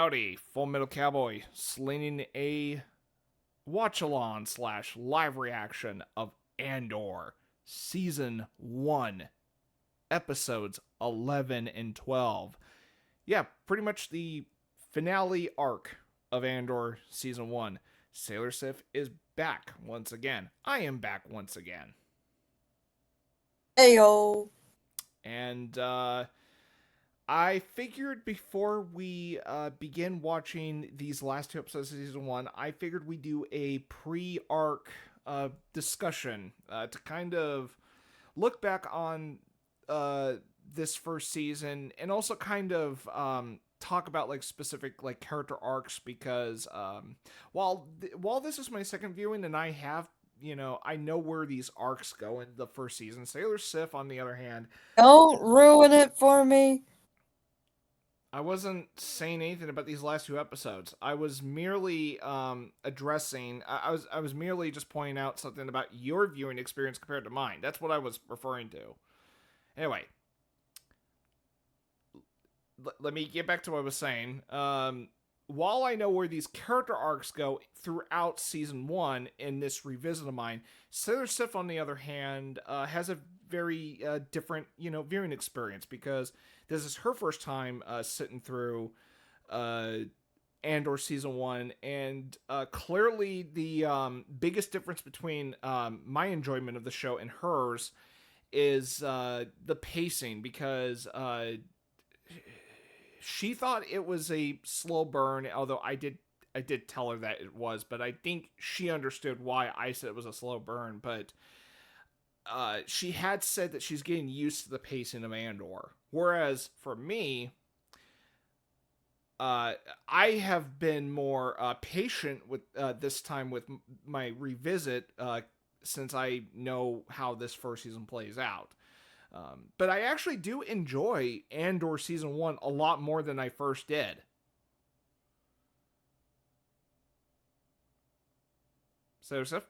Howdy, Full Metal Cowboy, slinging a watch-along slash live reaction of Andor, Season 1, Episodes 11 and 12. Yeah, pretty much the finale arc of Andor Season 1. Sailor Sif is back once again. I am back once again. Heyo. And, I figured before we begin watching these last two episodes of season one, I figured we'd do a pre-arc discussion to kind of look back on uh, this first season and also kind of talk about like specific like character arcs because while this is my second viewing and I have I know where these arcs go in the first season. Sailor Sif, on the other hand, Don't ruin it for me. I wasn't saying anything about these last two episodes. I was merely addressing. I was merely just pointing out something about your viewing experience compared to mine. That's what I was referring to. Anyway, let me get back to what I was saying. While I know where these character arcs go throughout season one in this revisit of mine, Sailor Sif, on the other hand, has a very different, viewing experience because this is her first time sitting through uh, Andor season one, and clearly the biggest difference between my enjoyment of the show and hers is the pacing because she thought it was a slow burn, although I did tell her that it was, but I think she understood why I said it was a slow burn. But she had said that she's getting used to the pacing of Andor, whereas for me, I have been more patient with this time with my revisit since I know how this first season plays out. But I actually do enjoy Andor season one a lot more than I first did. So, Joseph,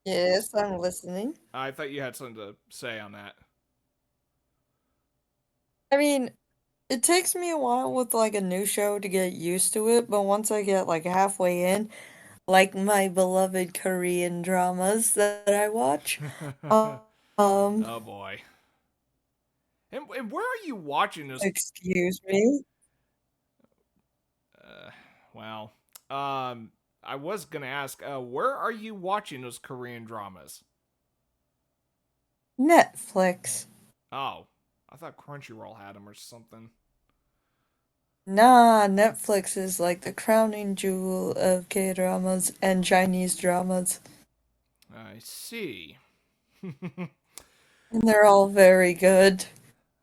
Yes, I'm listening. I thought you had something to say on that. I mean, it takes me a while with like a new show to get used to it, but once I get like halfway in, like my beloved Korean dramas that I watch, um, Oh boy. And where are you watching this? excuse me, Uh, well, um, I was gonna ask, where are you watching those Korean dramas? Netflix. Oh, I thought Crunchyroll had them or something. Nah, Netflix is like the crowning jewel of K-dramas and Chinese dramas, I see. and they're all very good.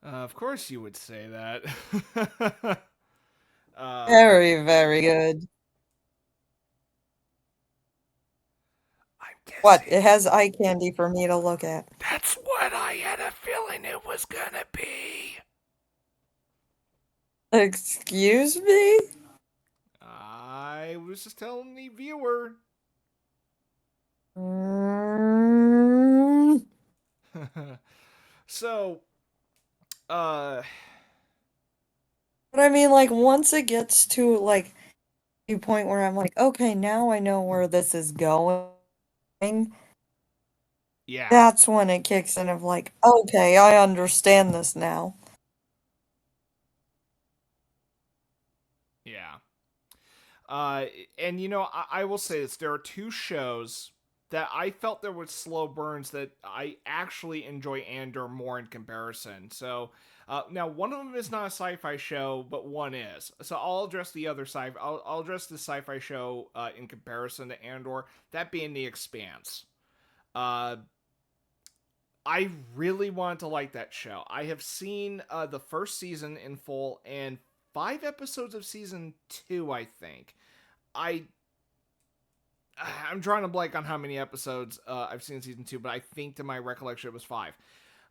Of course you would say that. um, Very, very good. I'm What? guessing It has eye candy for me to look at. that's what I had a feeling it was gonna be. Excuse me? I was just telling the viewer. Mm, So, uh, but I mean, like, once it gets to, like, a point where I'm like, okay, now I know where this is going, yeah, that's when it kicks in of like, okay, I understand this now. yeah. Uh, and I will say this: there are two shows that I felt there were slow burns that I actually enjoy Andor more in comparison. So now one of them is not a sci-fi show, but one is. So I'll address the other sci. I'll address the sci-fi show in comparison to Andor. That being The Expanse. Uh, I really wanted to like that show. I have seen the first season in full and 5 episodes of season two, I think. I I'm drawing a blank on how many episodes I've seen in season two, but I think to my recollection it was 5.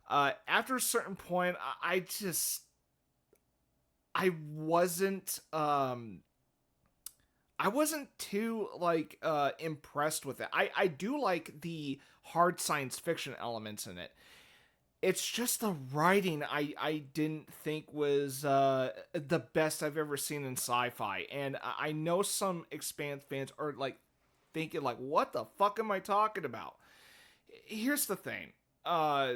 After a certain point, I just I wasn't I wasn't too like impressed with it. I do like the hard science fiction elements in it. it's just the writing I didn't think was the best I've ever seen in sci-fi, and I know some Expanse fans are like thinking like, what the fuck am I talking about? Here's the thing, uh,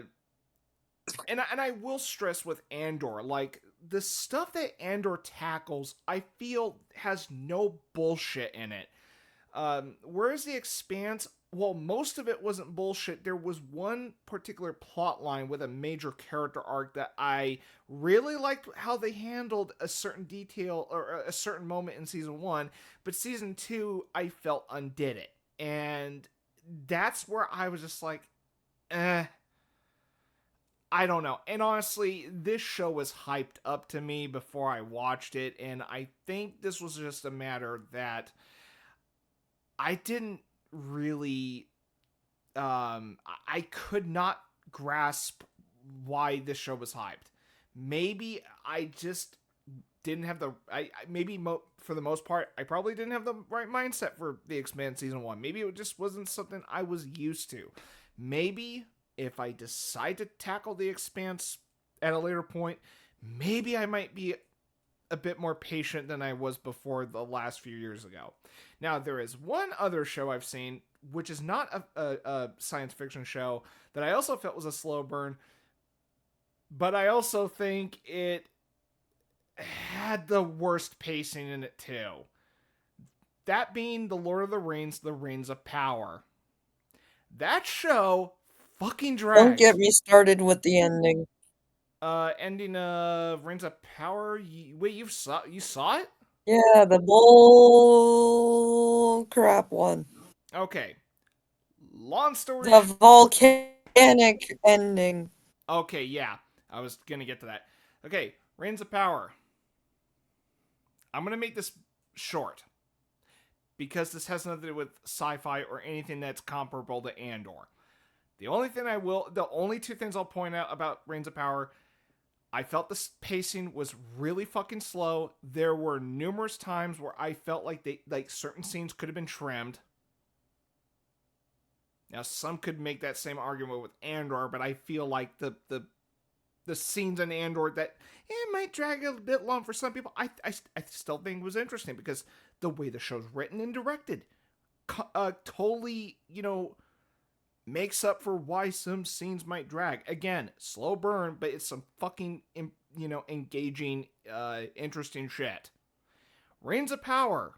and I will stress with Andor, like the stuff that Andor tackles, I feel has no bullshit in it. Whereas the Expanse, well, most of it wasn't bullshit. There was one particular plot line with a major character arc that I really liked how they handled a certain detail or a certain moment in season one, but season two, I felt undid it. And that's where I was just like, eh, I don't know. And honestly, this show was hyped up to me before I watched it, and I think this was just a matter that I didn't really I could not grasp why this show was hyped. Maybe I just didn't have the for the most part I probably didn't have the right mindset for the Expanse season 1. Maybe it just wasn't something I was used to. Maybe if I decide to tackle the Expanse at a later point, maybe I might be a bit more patient than I was before the last few years ago. Now, there is one other show I've seen, which is not a science fiction show, that I also felt was a slow burn, but I also think it had the worst pacing in it too. That being The Lord of the Rings of Power. That show fucking Don't get drags. me started with the ending. Ending of Rings of Power. Wait, you saw it? Yeah, the bull crap one. Okay. Long story. The volcanic ending. Okay, yeah, I was gonna get to that. Okay, Rings of Power. I'm gonna make this short because this has nothing to do with sci-fi or anything that's comparable to Andor. The only two things I'll point out about Reigns of Power, I felt the pacing was really fucking slow. There were numerous times where I felt like certain scenes could have been trimmed. Now, some could make that same argument with Andor, but I feel like the scenes in Andor that it might drag a bit long for some people. I still think was interesting because the way the show's written and directed totally, makes up for why some scenes might drag. Again, slow burn, but it's some fucking, engaging, interesting shit. Reigns of Power.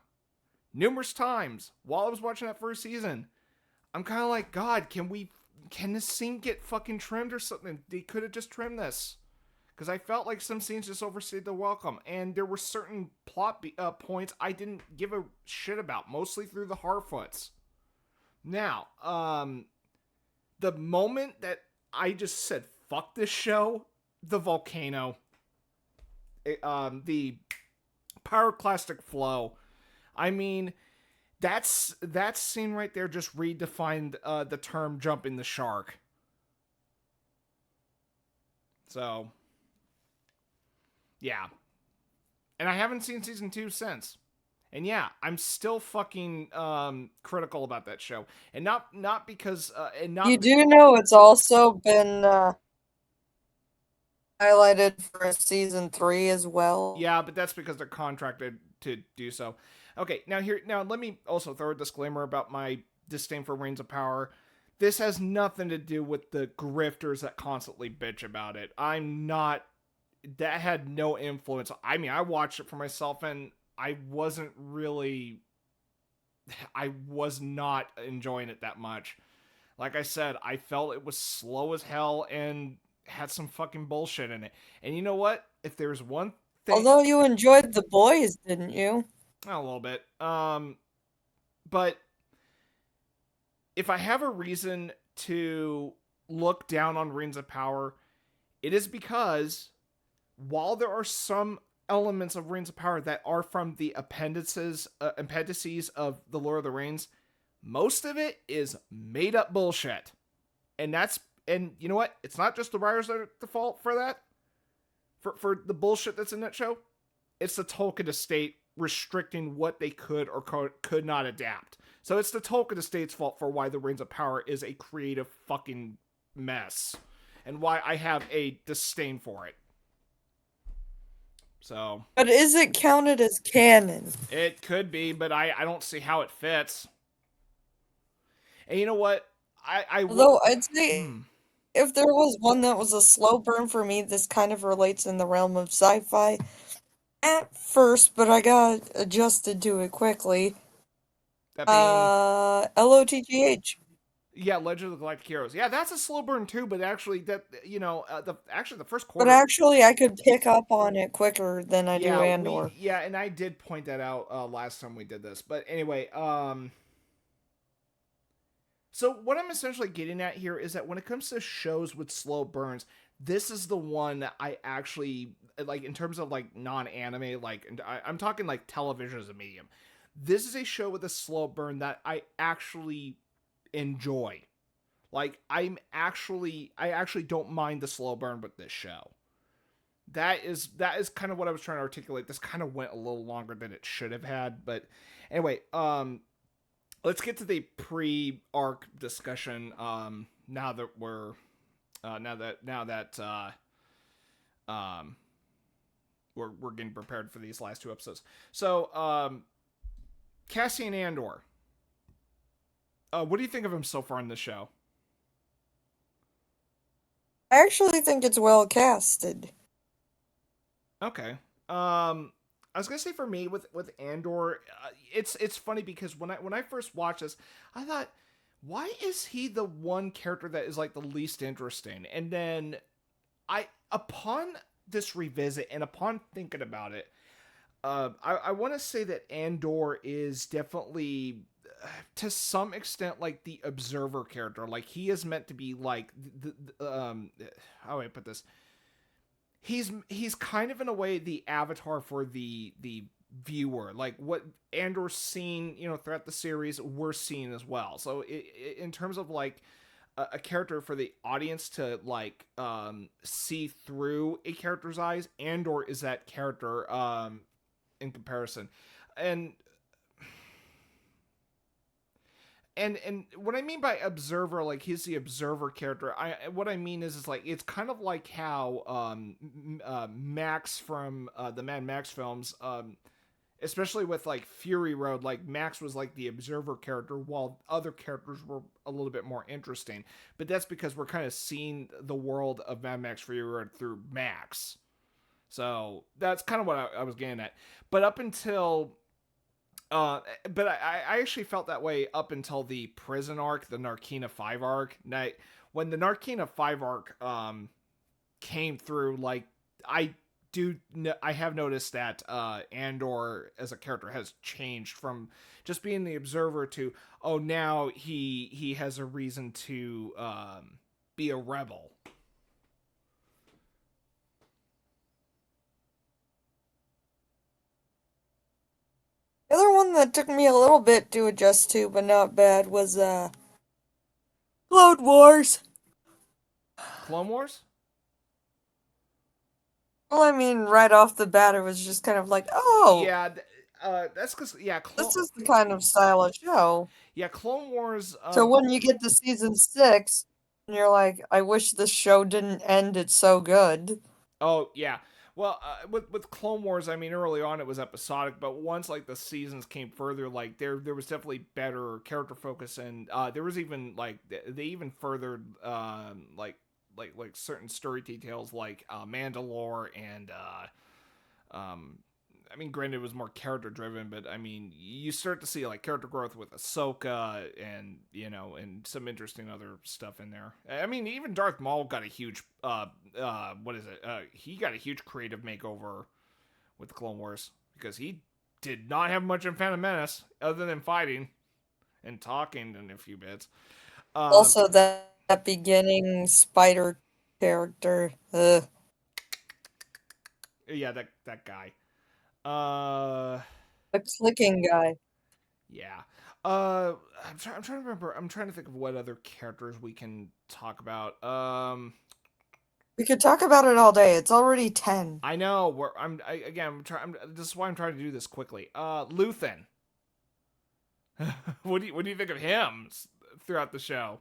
Numerous times while I was watching that first season, I'm kind of like, God, can this scene get fucking trimmed or something? They could have just trimmed this. Because I felt like some scenes just overstayed the welcome. And there were certain plot points I didn't give a shit about, mostly through the Harfoots. Now, the moment that I just said, fuck this show, the volcano, the pyroclastic flow. I mean, that scene right there just redefined the term jumping the shark. So, yeah. And I haven't seen season 2 since. And yeah, I'm still fucking critical about that show. And not because and You not do know it's also been highlighted for a season 3 as well. Yeah, but that's because they're contracted to do so. Okay, now let me also throw a disclaimer about my disdain for Reigns of Power. This has nothing to do with the grifters that constantly bitch about it. I'm not. That had no influence. I mean, I watched it for myself, and I wasn't really. I was not enjoying it that much. Like I said, I felt it was slow as hell and had some fucking bullshit in it. And you know what? If there's one thing, Although you enjoyed The Boys, didn't you? a little bit. But if I have a reason to look down on Rings of Power, it is because while there are some elements of Rings of Power that are from the appendices of the Lord of the Rings, most of it is made up bullshit. And you know what? It's not just the writers that are at the fault for that. For the bullshit that's in that show. It's the Tolkien estate restricting what they could or could not adapt. So it's the Tolkien estate's fault for why the Rings of Power is a creative fucking mess. and why I have a disdain for it. So But is it counted as canon? it could be, but I don't see how it fits. And you know what? I will. Although I'd say Hmm. if there was one that was a slow burn for me, this kind of relates in the realm of sci-fi at first, but I got adjusted to it quickly. That being, LOTGH. yeah, Legend of the Galactic Heroes. Yeah, that's a slow burn too. But actually, that the first But quarter. actually, I could pick up on it quicker than I do Andor. And I did point that out last time we did this. But anyway, so what I'm essentially getting at here is that when it comes to shows with slow burns, this is the one that I actually like in terms of like non-anime. Like I'm talking like television as a medium. This is a show with a slow burn that I actually enjoy. Like I actually don't mind the slow burn with this show. That is kind of what I was trying to articulate. This kind of went a little longer than it should have had, but anyway, let's get to the pre-arc discussion. Now that we're now that um we're getting prepared for these last two episodes. So Cassian Andor. What do you think of him so far in the show? I actually think it's well casted. Okay. I was gonna say for me with Andor, it's funny because when I first watched this, I thought, why is he the one character that is like the least interesting? And then I upon this revisit and upon thinking about it, I want to say that Andor is definitely to some extent like the observer character. Like he is meant to be like how do I put this? He's kind of in a way the avatar for the viewer, like what Andor's seen, throughout the series, we're seeing as well. So in terms of like a character for the audience to like see through a character's eyes, Andor is that character in comparison. And and what I mean by observer, like he's the observer character. What I mean is like it's kind of like how Max from the Mad Max films, especially with like Fury Road, like Max was like the observer character, while other characters were a little bit more interesting. But that's because we're kind of seeing the world of Mad Max Fury Road through Max. So that's kind of what I was getting at. But up until but I actually felt that way up until the prison arc, the Narkina 5 arc. Now, when the Narkina 5 arc came through, like I I have noticed that Andor as a character has changed from just being the observer to, oh, now he has a reason to be a rebel. The other one that took me a little bit to adjust to, but not bad, was Clone Wars. Clone Wars? Well, I mean, right off the bat, it was just kind of like, oh, Yeah, that's because this is the kind of style of show. Clone Wars. So when you get to season 6, and you're like, I wish this show didn't end, it's so good. Oh yeah. Well, with Clone Wars, I mean, early on it was episodic, but once like the seasons came further, like there was definitely better character focus, and there was even like they even furthered like certain story details like Mandalore and I mean, granted, it was more character driven, but I mean, you start to see like character growth with Ahsoka, and and some interesting other stuff in there. I mean, even Darth Maul got a huge what is it? He got a huge creative makeover with the Clone Wars because he did not have much in Phantom Menace other than fighting and talking in a few bits. Uh, Also, that beginning spider character, yeah, that guy. Uh, the clicking guy. Yeah. I'm trying to remember. I'm trying to think of what other characters we can talk about. We could talk about it all day. It's already 10. I know. Again. This is why I'm trying to do this quickly. Luthen. What do you think of him throughout the show?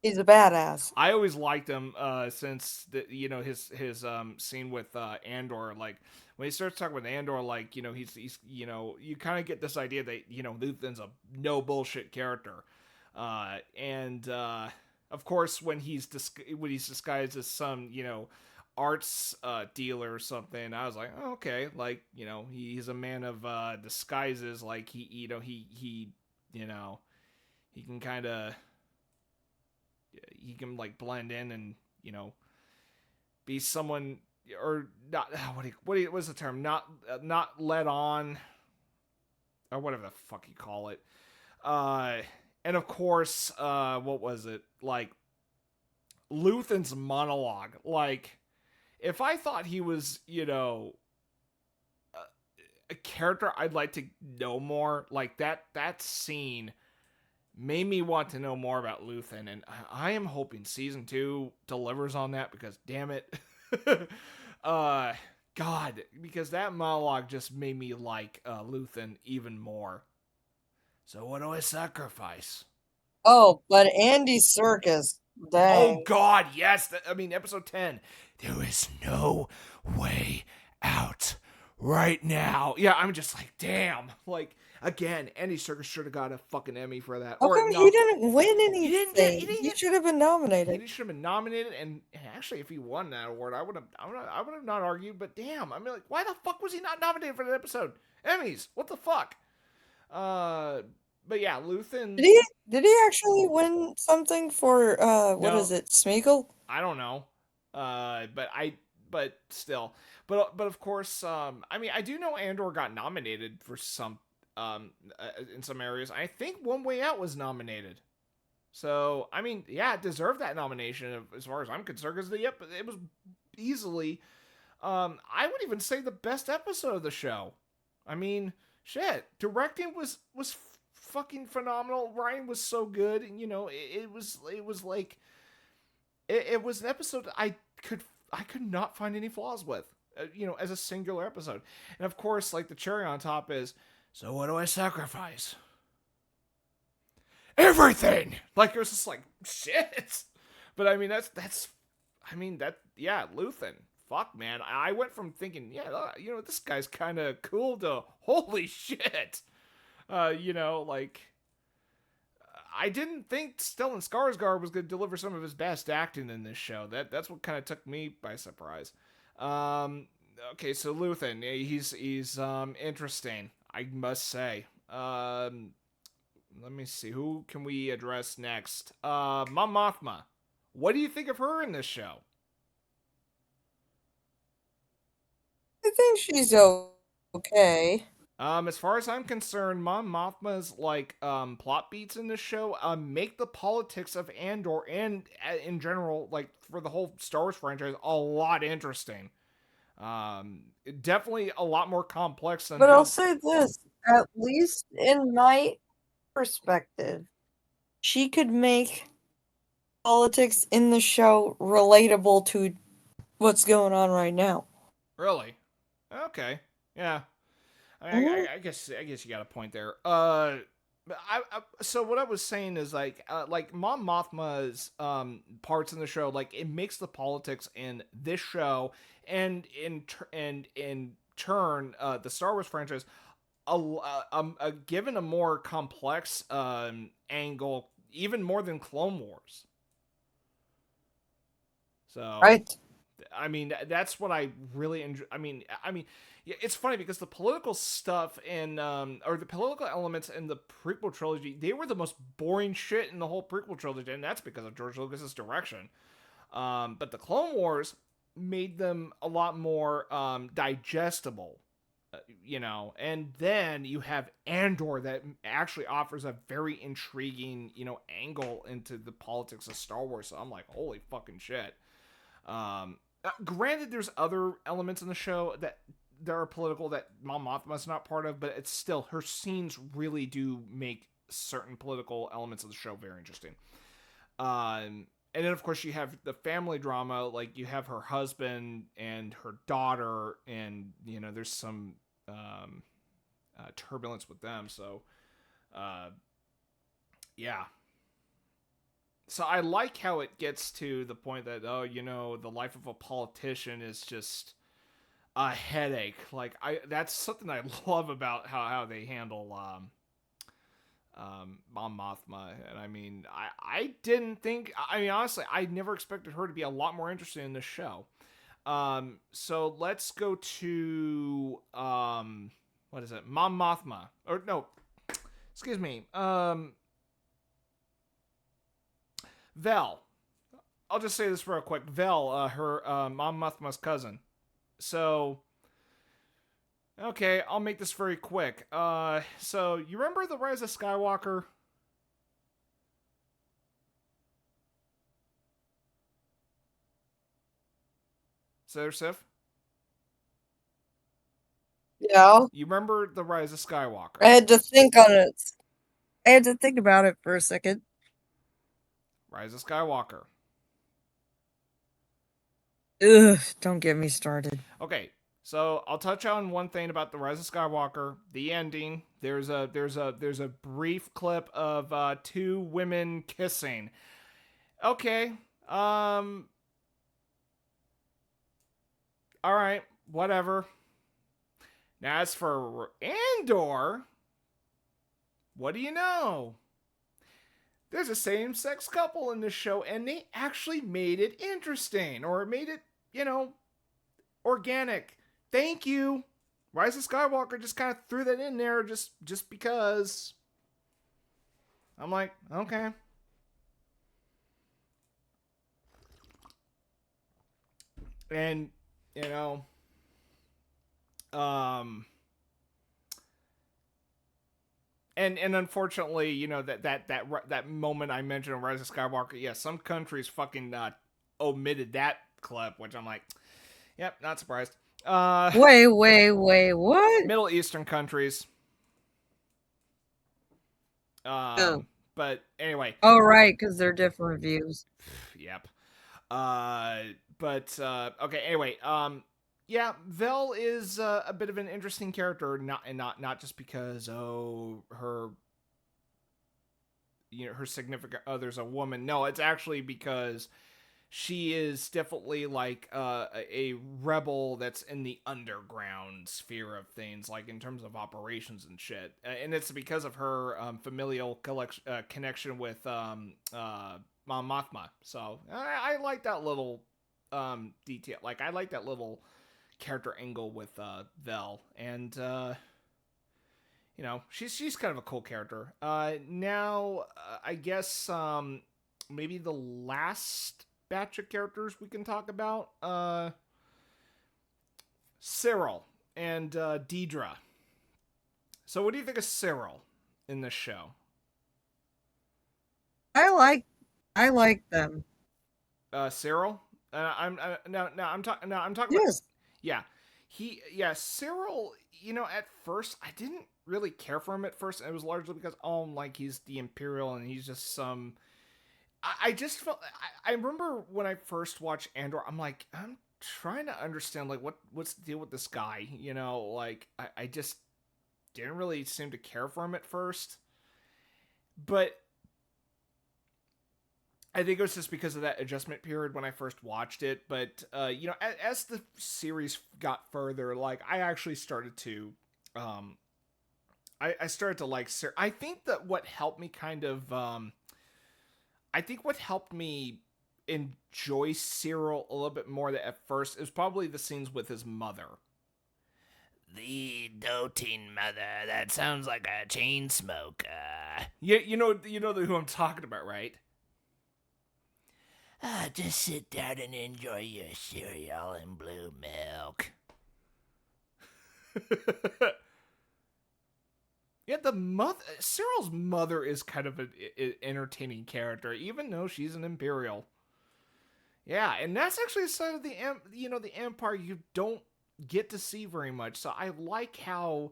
He's a badass. I always liked him since his scene with Andor. Like when he starts talking with Andor, like he's you kind of get this idea that Luthen's a no bullshit character, and of course when when he's disguised as some arts dealer or something, I was like, oh, okay, like he's a man of disguises. Like he he can kind of he can like blend in and be someone or not what's the term, not let on or whatever the fuck you call it, uh and of course what was it like Luthen's monologue. Like if I thought he was a character I'd like to know more, like that scene made me want to know more about Luthen, and I am hoping season 2 delivers on that because damn it, uh, God, because that monologue just made me like Luthen even more. So what do I sacrifice? Oh, but Andy Serkis, Oh dang. God, yes. I mean, episode 10. There is no way out right now. Yeah, I'm just like, damn. Like again, Andy Serkis should have got a fucking Emmy for that, How or come he not. didn't win He didn't get. He anything? didn't He get. should have been He nominated. should have been nominated, and actually, if he won that award, I would have not argued. But damn, I mean, like, why the fuck was he not nominated for that episode? Emmys, what the fuck? Uh, but yeah, Did Luthen. he actually win something for what No, is it, Smeagol? I don't know. But still, but of course, I mean, I do know Andor got nominated for some, in some areas. I think One Way Out was nominated. So I mean, yeah, it deserved that nomination as far as I'm concerned because it was easily, I would even say the best episode of the show. I mean, shit, directing was fucking phenomenal. Ryan was so good, and it was like it was an episode I could not find any flaws with, as a singular episode. And of course, like the cherry on top is, so what do I sacrifice? Everything. Like it was just like shit. But I mean that's I mean that yeah, Luthen. Fuck man, I went from thinking yeah, this guy's kind of cool to holy shit. Like I didn't think Stellan Skarsgård was going to deliver some of his best acting in this show. That's what kind of took me by surprise. Um, okay, so Luthen, he's interesting, I must say. Let me see, who can we address next? Mom Mothma. What do you think of her in this show? I think she's okay. As far as I'm concerned, Mon Mothma's like plot beats in this show make the politics of Andor and in general, like for the whole Star Wars franchise, a lot interesting. Definitely a lot more complex than But I'll her. say this, at least in my perspective, she could make politics in the show relatable to what's going on right now. Really? Okay. Yeah. Mhm. I guess you got a point there. So what I was saying is like Mom Mothma's parts in the show, like it makes the politics in this show and in turn the Star Wars franchise given a more complex angle, even more than Clone Wars. So Right. I mean, that's what I really enjoy. Yeah, it's funny because the political stuff in, or the political elements in the prequel trilogy, they were the most boring shit in the whole prequel trilogy, and that's because of George Lucas's direction. But the Clone Wars made them a lot more digestible, and then you have Andor that actually offers a very intriguing, angle into the politics of Star Wars. So I'm like, holy fucking shit. Granted, there's other elements in the show that are political that Mon Mothma's not part of, but it's still her scenes really do make certain political elements of the show very interesting. And then of course you have the family drama, like you have her husband and her daughter, and there's some turbulence with them. So, uh, yeah, So I like how it gets to the point that, oh, the life of a politician is just a headache. Like, that's something I love about how they handle Mom Mothma. And I mean, I didn't think. I mean, honestly, I never expected her to be a lot more interested in this show. So let's go to what is it? Mom Mothma. Or no, excuse me. Vel. I'll just say this real quick. Vel, her Mom Mothma's cousin. So okay, I'll make this very quick. So you remember the Rise of Skywalker? Sir Sif? Yeah. You remember the Rise of I Skywalker? had to think on it. I had to think about it for a second. Rise of Skywalker. Ugh, don't get me started. Okay, so I'll touch on one thing about the Rise of Skywalker. The ending. There's a brief clip of two women kissing. Okay. Um. All right. Whatever. Now as for Andor, what do you know? There's a same-sex couple in this show, and they actually made it interesting, or made it, organic. Thank you. Rise of Skywalker just kind of threw that in there just because. I'm like, okay. And you know, um, and unfortunately, that moment I mentioned in Rise of Skywalker, yeah, some countries fucking omitted that clip, which I'm like, yep, not surprised. Wait, what? Middle Eastern countries. Oh, But anyway, oh right, because they're different views. yep. But okay. Anyway, yeah, Vel is a bit of an interesting character, not just because her significant other's a woman. No, it's actually because she is definitely like a rebel that's in the underground sphere of things, like in terms of operations and shit. And it's because of her familial connection with Mom Mothma. So I like that little detail. Like I like that little character angle with Vel, and she's kind of a cool character. Now I guess maybe the last batch of characters we can talk about. Cyril and Deidre. So what do you think of Cyril in this show? I like I like them. Cyril. I'm talking about. Yes. Yeah, Cyril. At first I didn't really care for him at first. And it was largely because like he's the Imperial and he's just some. I just felt. I remember when I first watched Andor. I'm like, I'm trying to understand like what's the deal with this guy. Like I just didn't really seem to care for him at first, but I think it was just because of that adjustment period when I first watched it. But as the series got further, like I actually started to, I started to like. I think that what helped me kind of, I think what helped me enjoy Cyril a little bit more that at first is probably the scenes with his mother. The doting mother. That sounds like a chain smoker. You know who I'm talking about, right? Just sit down and enjoy your cereal and blue milk. Yeah, Cyril's mother is kind of an entertaining character, even though she's an Imperial. Yeah, and that's actually a side of the Empire you don't get to see very much. So I like how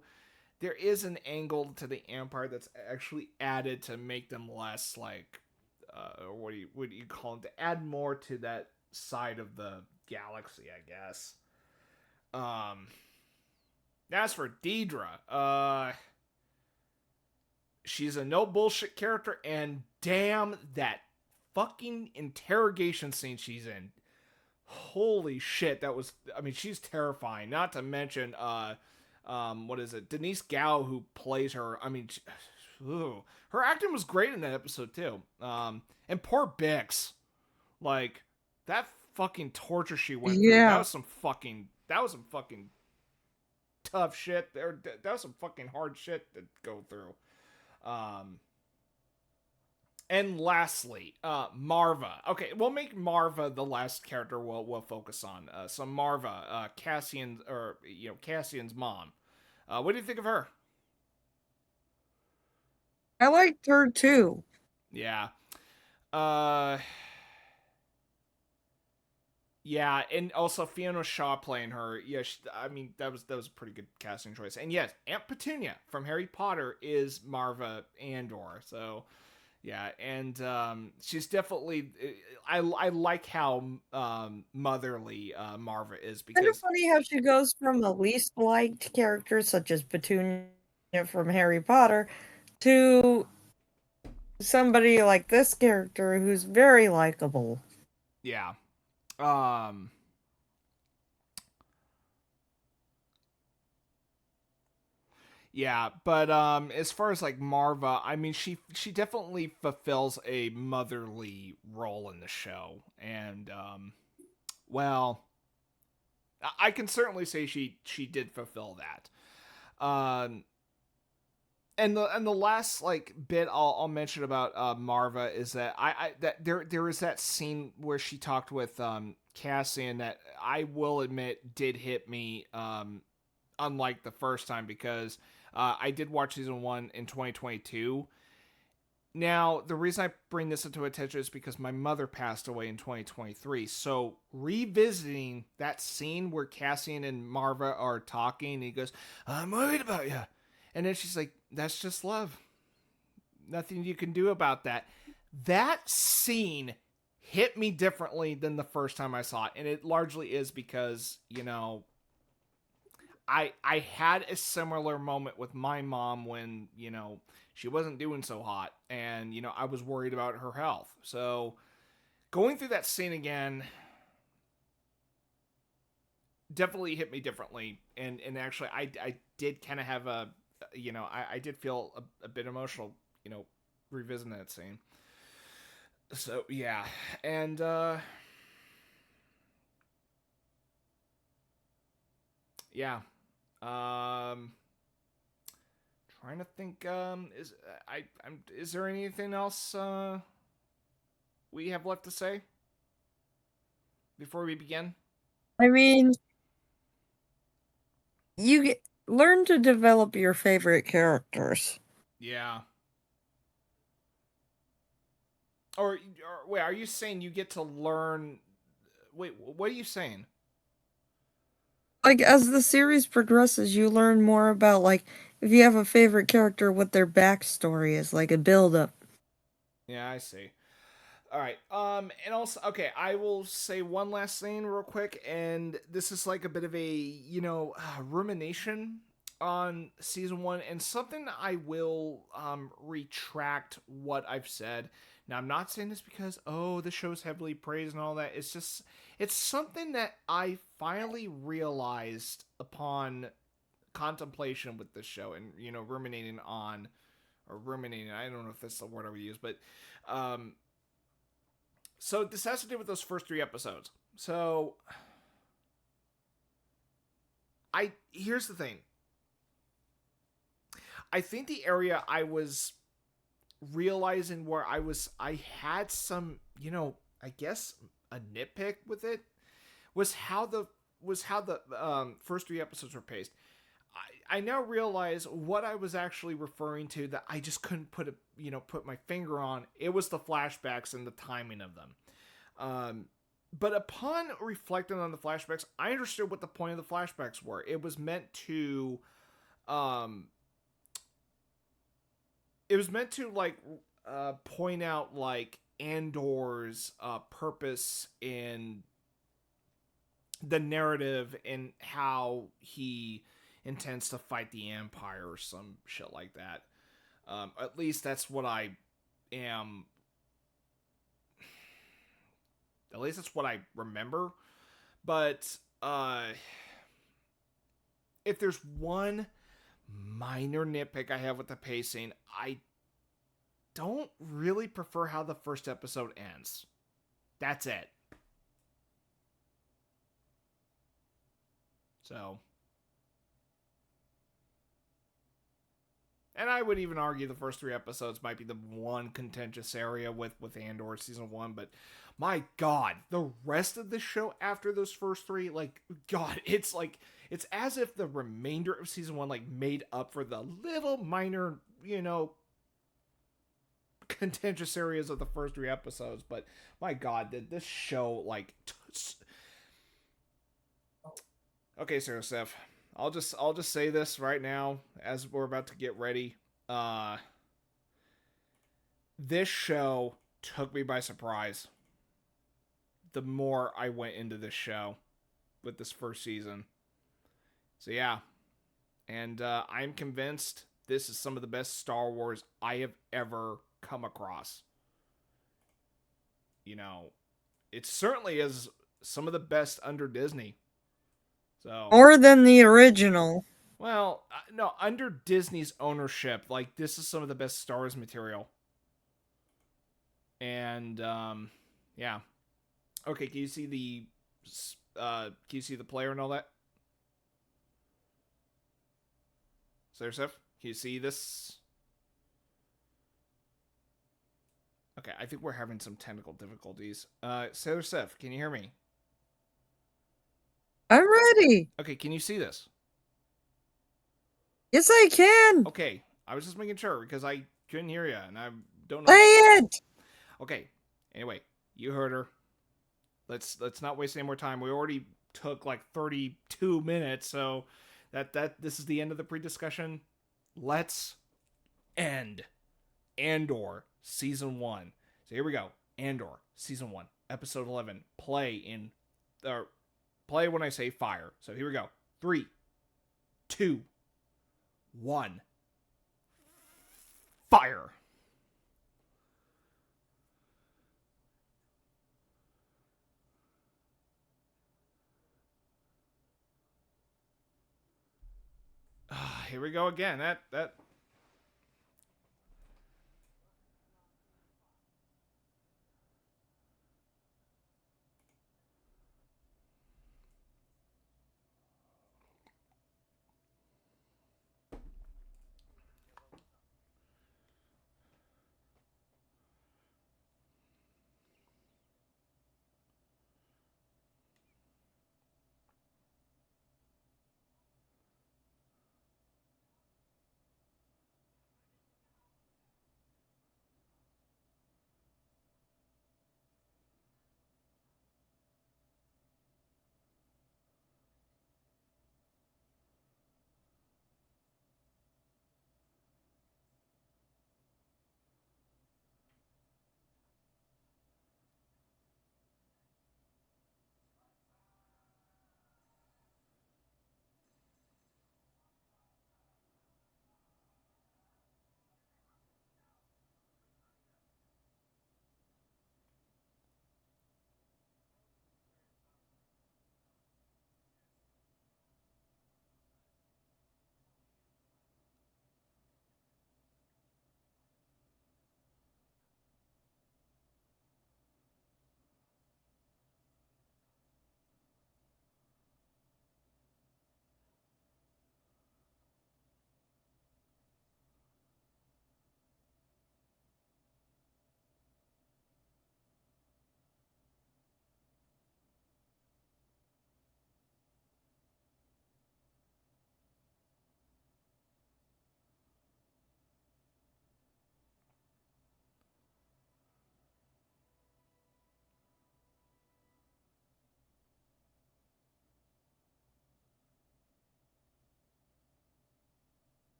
there is an angle to the Empire that's actually added to make them less like what do you call it, to add more to that side of the galaxy, I guess. Um, as for Deidre, she's a no bullshit character, and damn that fucking interrogation scene she's in. Holy shit, that was, I mean, she's terrifying. Not to mention what is it? Denise Gao, who plays her. I mean, ooh, her acting was great in that episode too. And poor Bix, like that fucking torture she went through. Yeah. That was some fucking tough shit. That was some fucking hard shit to go through. Um, and lastly, Marva. Okay, we'll make Marva the last character we'll focus on. So Marva, Cassian's mom. What do you think of her? I liked her too. Yeah. Uh, yeah, and also Fiona Shaw playing her. Yeah, I mean that was a pretty good casting choice. And yes, Aunt Petunia from Harry Potter is Marva Andor. So yeah, and she's definitely. I like how motherly Marva is Kind of because funny how she goes from a least liked character such as Petunia from Harry Potter to somebody like this character who's very likable. yeah, um, yeah. But as far as like Marva, I mean she definitely fulfills a motherly role in the show, and well, I can certainly say she did fulfill that. Um, and the last like bit I'll mention about Marva is that I that there is that scene where she talked with Cassian that I will admit did hit me unlike the first time because I did watch season 1 in 2022. Now, the reason I bring this into attention is because my mother passed away in 2023. So, revisiting that scene where Cassian and Marva are talking, and he goes, I'm worried about you. And then she's like, that's just love. Nothing you can do about that. That scene hit me differently than the first time I saw it. And it largely is because, I had a similar moment with my mom when, she wasn't doing so hot and, I was worried about her health. So going through that scene again definitely hit me differently. And actually I did kind of have I did feel a bit emotional, revisiting that scene. So yeah. And yeah. Um Trying to think. Is there anything else we have left to say before we begin? I mean, learn to develop your favorite characters. Yeah. Or wait, are you saying you get to learn? Wait, what are you saying? Like as the series progresses, you learn more about like if you have a favorite character, what their backstory is, like a build up. Yeah, I see. All right. And also, okay, I will say one last thing real quick, and this is like a bit of a rumination on season 1, and something I will retract what I've said. Now, I'm not saying this because the show's heavily praised and all that. It's something that I finally realized upon contemplation with this show and ruminating on or ruminating. I don't know if that's the word I would use, but um so this has to do with those first 3 episodes. So I here's the thing. I think the area I was realizing where I had some, I guess a nitpick with it was how the first 3 episodes were paced. I now realize what I was actually referring to that I just couldn't put my finger on. It was the flashbacks and the timing of them. But upon reflecting on the flashbacks, I understood what the point of the flashbacks were. Um, it was meant to like point out like Andor's purpose in the narrative and how he intends to fight the Empire or some shit like that. At least that's what I am At least that's what I remember. But if there's one minor nitpick I have with the pacing, I don't really prefer how the first episode ends. That's it. So, and I would even argue the first 3 episodes might be the one contentious area with Andor season 1, but my god, the rest of the show after those first 3, like, god, it's as if the remainder of season 1 like made up for the little minor, contentious areas of the first 3 episodes. But my god, did this show like okay, Sarah Steph, I'll just say this right now as we're about to get ready. uh this show took me by surprise the more I went into this show with this first season. So yeah, and I'm convinced this is some of the best Star Wars I have ever come across. You know, it certainly is some of the best under Disney. So, More than the original. well, no, under Disney's ownership, like this is some of the best Star Wars material. And yeah. Okay, can you see the player and all that? Sarah, can you see this? Okay, I think we're having some technical difficulties. Sarah Seth, can you hear me? I'm ready. Okay, can you see this? Yes, I can. Okay, I was just making sure because I couldn't hear you and I don't Say know. it. Okay, anyway, you heard her. Let's not waste any more time. We already took like 32 minutes, so that this is the end of the pre-discussion. Let's end Andor season 1. So here we go. Andor season 1, episode 11. Play when I say fire. So here we go. 3, 2, 1. Fire. Here we go again. That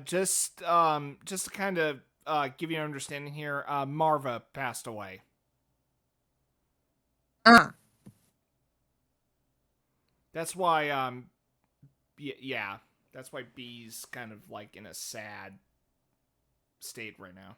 Just to kind of give you an understanding here, Marva passed away. Ah, That's why yeah, that's why B's kind of like in a sad state right now.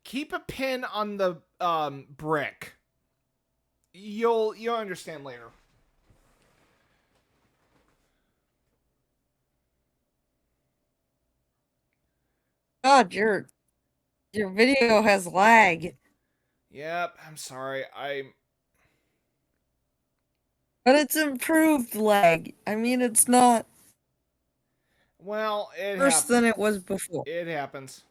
Keep a pin on the brick. You'll understand later. God, your video has lag, Yep, I'm sorry. but it's improved lag. I mean, it's not Well, worse than it was before. it happens.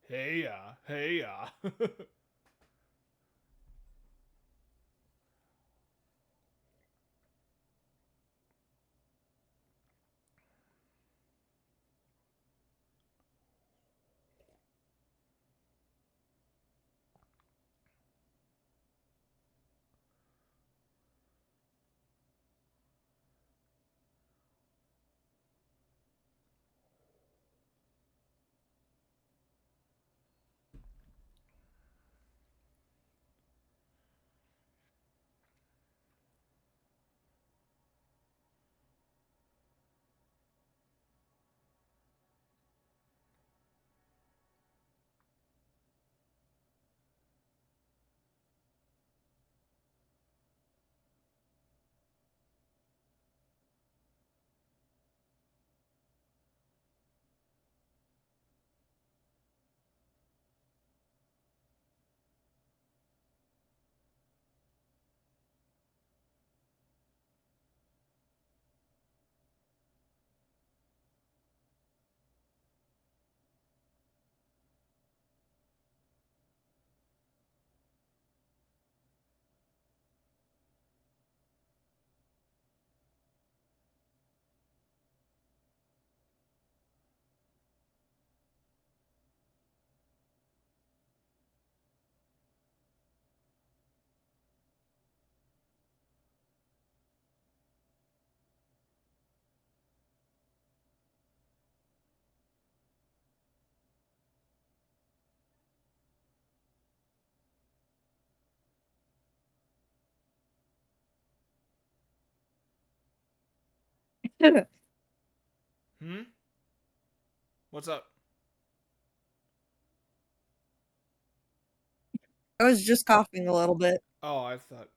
Hey I Hmm. What's up? was just coughing a little bit. Oh, I thought.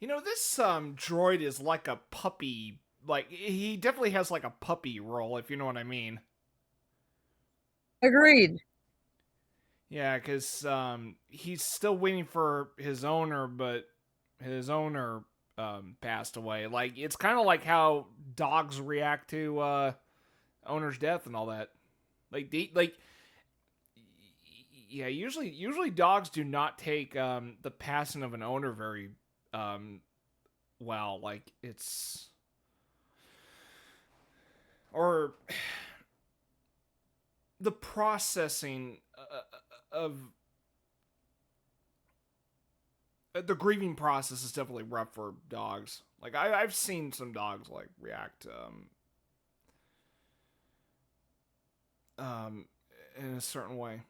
This droid is like a puppy. Like he definitely has like a puppy role, if you know what I mean. Agreed. Yeah, because he's still waiting for his owner, but his owner passed away. Like it's kind of like how dogs react to owner's death and all that. Like yeah, usually dogs do not take the passing of an owner very um well. Like it's or the processing of the grieving process is definitely rough for dogs. Like I've seen some dogs like react um, in a certain way.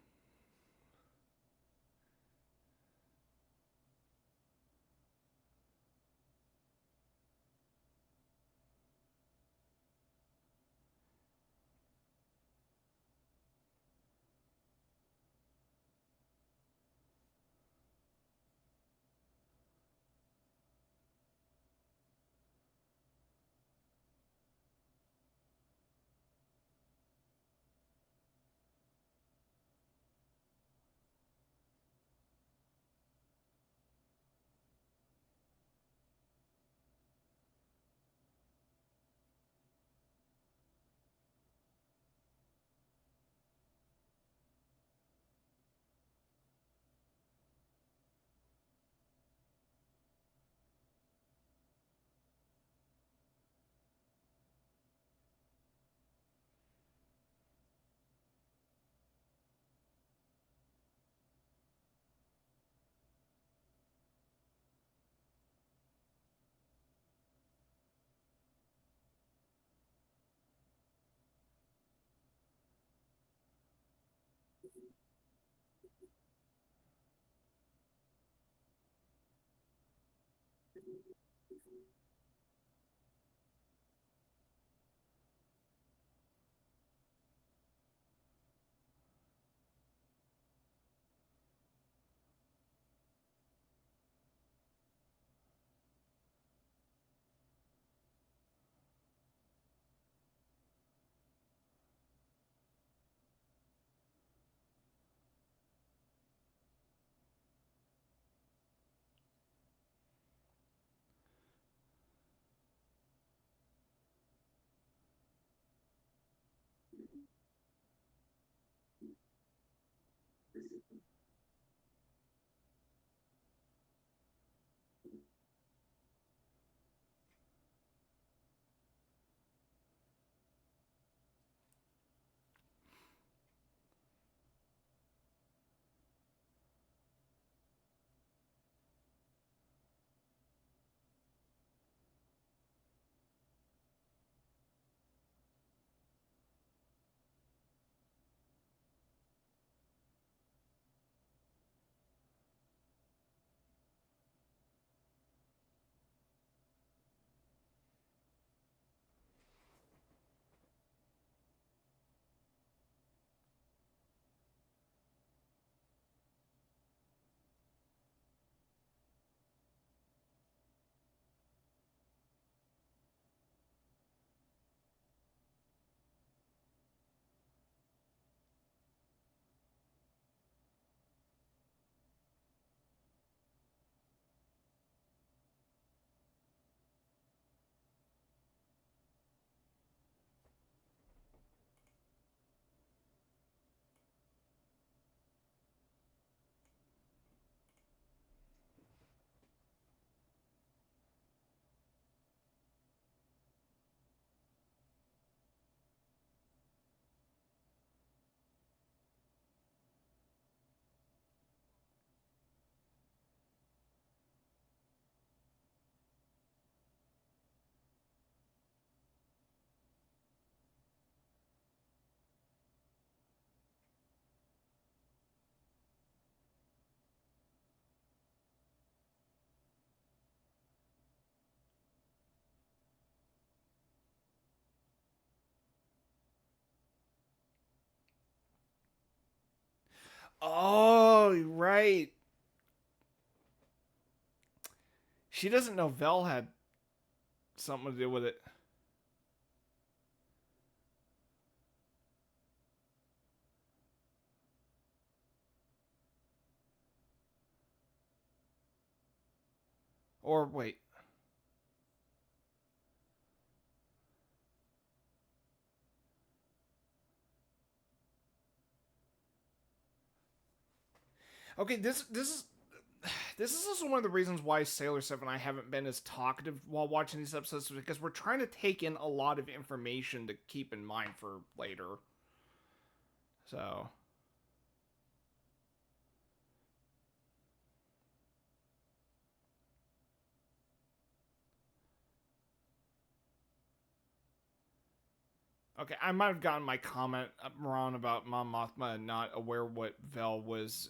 Oh, right. She doesn't know Vel had something to do with it. Or wait. Okay, this is also one of the reasons why Sailor Seven and I haven't been as talkative while watching these episodes, because we're trying to take in a lot of information to keep in mind for later. So okay, I might have gotten my comment wrong about Mom Mothma and not aware what Vel was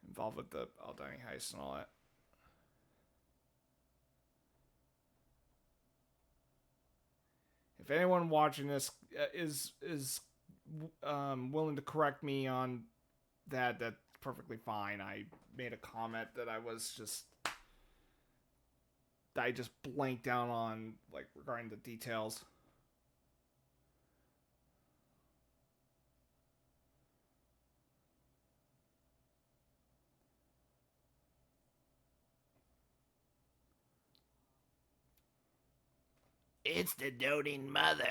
involved with the Aldani heist and all that. If anyone watching this is willing to correct me on that, that's perfectly fine. I made a comment that I just blanked down on, like, regarding the details. It's the doting mother.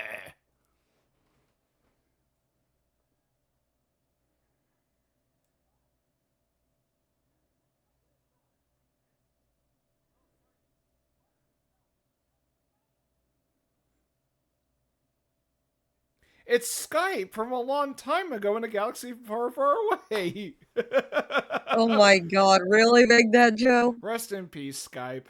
It's Skype from a long time ago in a galaxy far, far away. Oh my god, really, Big Dad Joe? Rest in peace, Skype.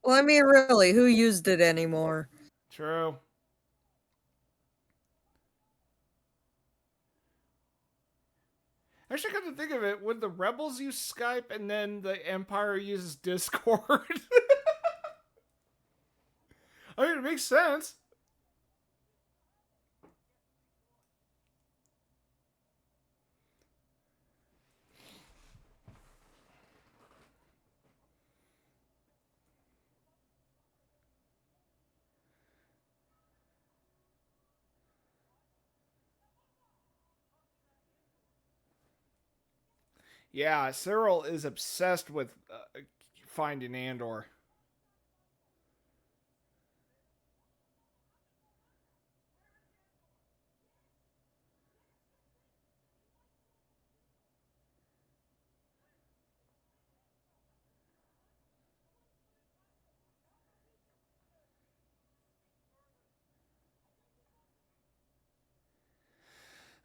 Well, I mean, really, who used it anymore? True. Actually, come to think of it, would the rebels use Skype and then the Empire uses Discord? I mean, it makes sense. Yeah, Cyril is obsessed with finding Andor.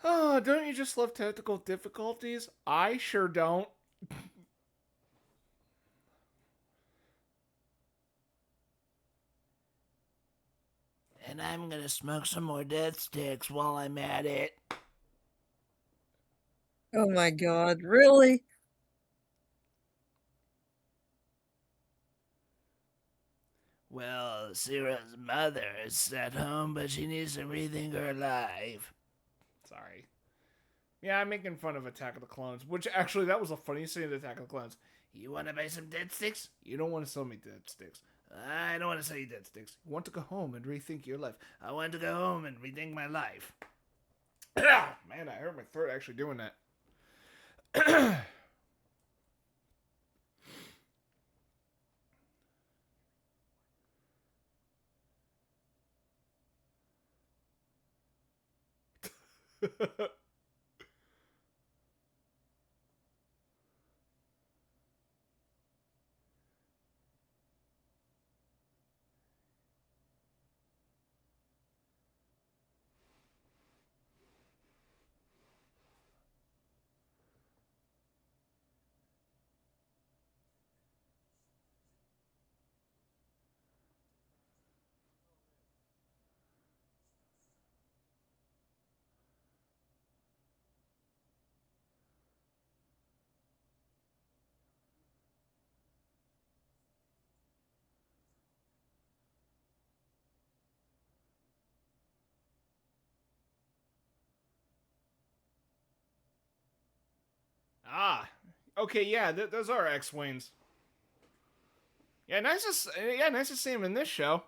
Oh, don't you just love technical difficulties? I sure don't. And I'm gonna smoke some more death sticks while I'm at it. Oh my god, really? Well, Sarah's mother is at home, but she needs to rethink her life. Sorry. Yeah, I'm making fun of Attack of the Clones, which actually, that was a funny scene of Attack of the Clones. You wanna buy some dead sticks? You don't want to sell me dead sticks. I don't wanna sell you dead sticks. You want to go home and rethink your life. I want to go home and rethink my life. Man, I hurt my throat actually doing that. Ah, okay, yeah, those are X-wings. Yeah, nice to see him in this show.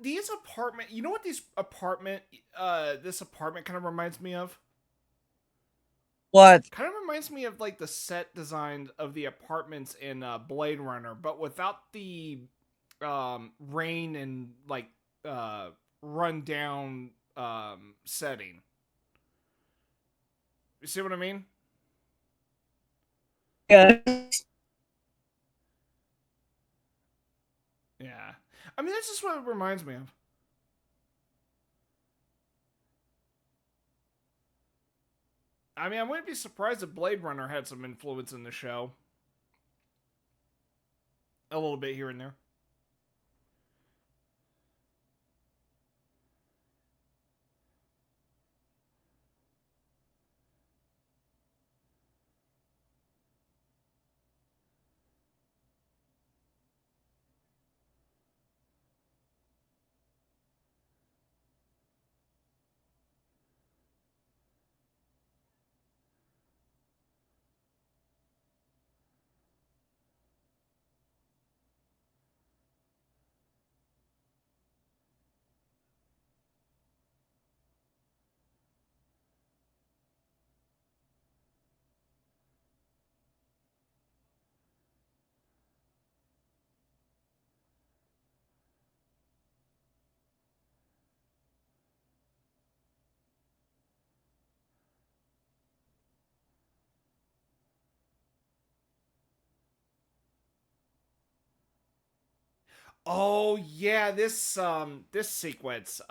These apartment. You know what this apartment kind of reminds me of. What? Kind of reminds me of like the set design of the apartments in Blade Runner, but without the rain and like uh, run down setting. You see what I mean? Yeah. Yeah. I mean, that's just what it reminds me of. I mean, I wouldn't be surprised if Blade Runner had some influence in the show. A little bit here and there. Oh yeah, this sequence.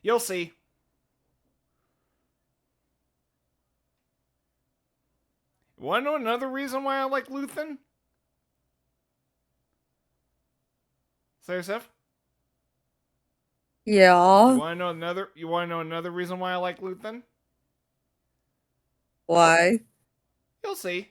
You'll see. Want to know another reason why I like Luthen? Say yourself. You Yeah. want to know another? You want to know another reason why I like Luthen? Why? You'll see.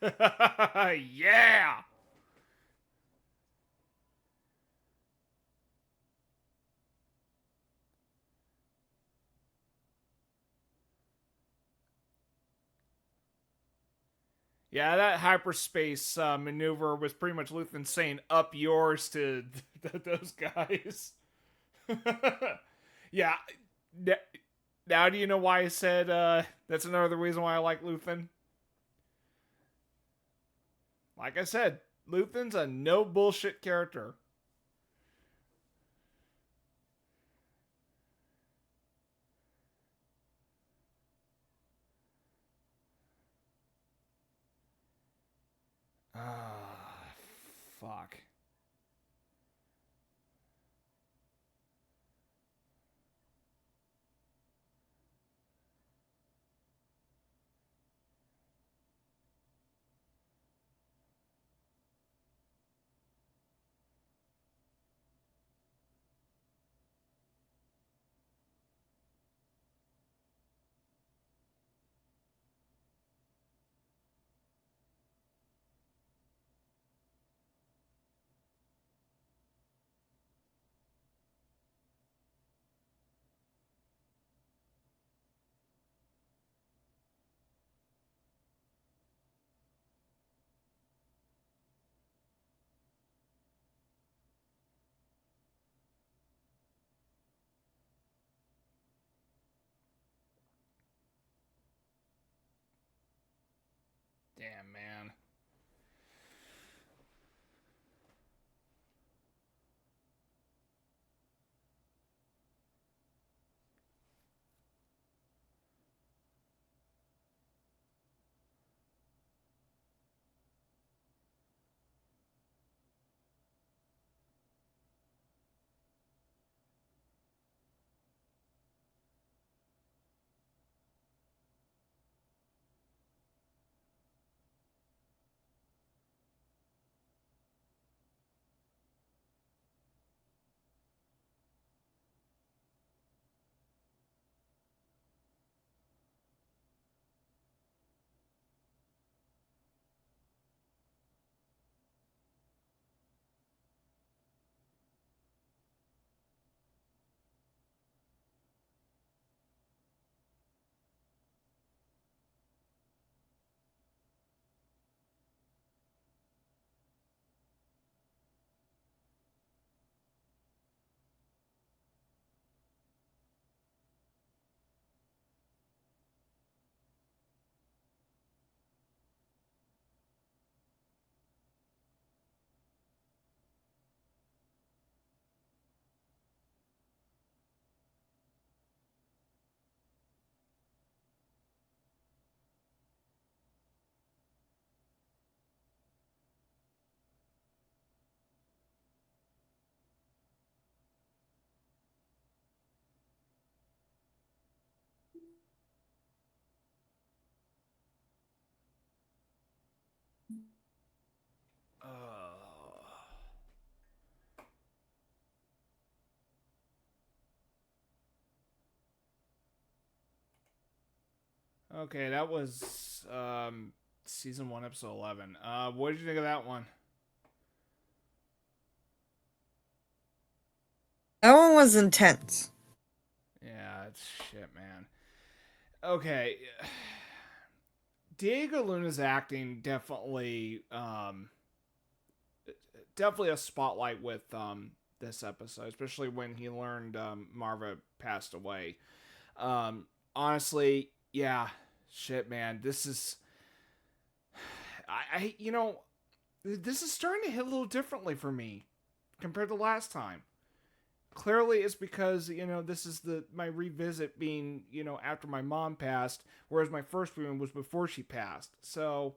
Yeah. Yeah, that hyperspace maneuver was pretty much Luthen saying "up yours" to those guys. Yeah. Now, do you know why I said that's another reason why I like Luthen? Like I said, Luthen's a no bullshit character. Ah, fuck. Damn, man. Oh. Okay, that was season 1, episode 11. What did you think of that one? That one was intense. Yeah, it's shit, man. Okay. Diego Luna's acting definitely a spotlight with this episode, especially when he learned Marva passed away. Honestly, yeah, shit, man. This is I you know, this is starting to hit a little differently for me compared to last time. Clearly it's because, this is the my revisit being, after my mom passed, whereas my first viewing was before she passed. So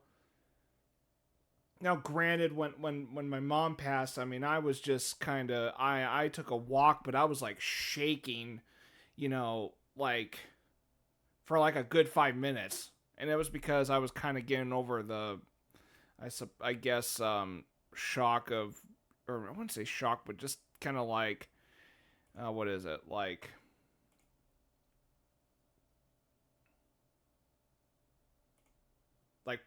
Now, granted, when my mom passed, I mean, I was just kind of I took a walk, but I was like shaking, like for like a good 5 minutes, and it was because I was kind of getting over the I guess shock of, or I wouldn't say shock, but just kind of like what is it like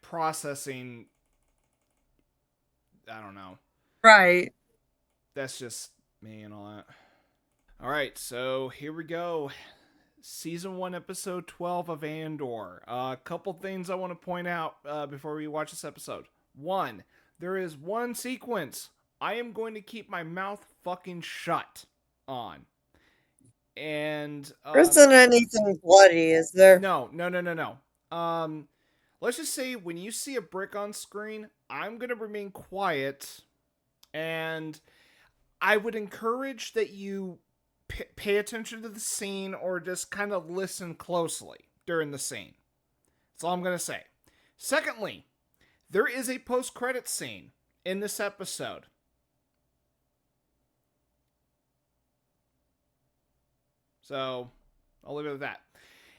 processing. I don't know. Right. That's just me and all that. All right, so here we go. Season 1, Episode 12 of Andor. A couple things I want to point out before we watch this episode. One, there is one sequence I am going to keep my mouth fucking shut on. And, There isn't anything bloody, is there? no, no, no, no, no. Let's just say when you see a brick on screen, I'm going to remain quiet, and I would encourage that you pay attention to the scene or just kind of listen closely during the scene. That's all I'm going to say. Secondly, there is a post-credit scene in this episode. So, I'll leave it at that.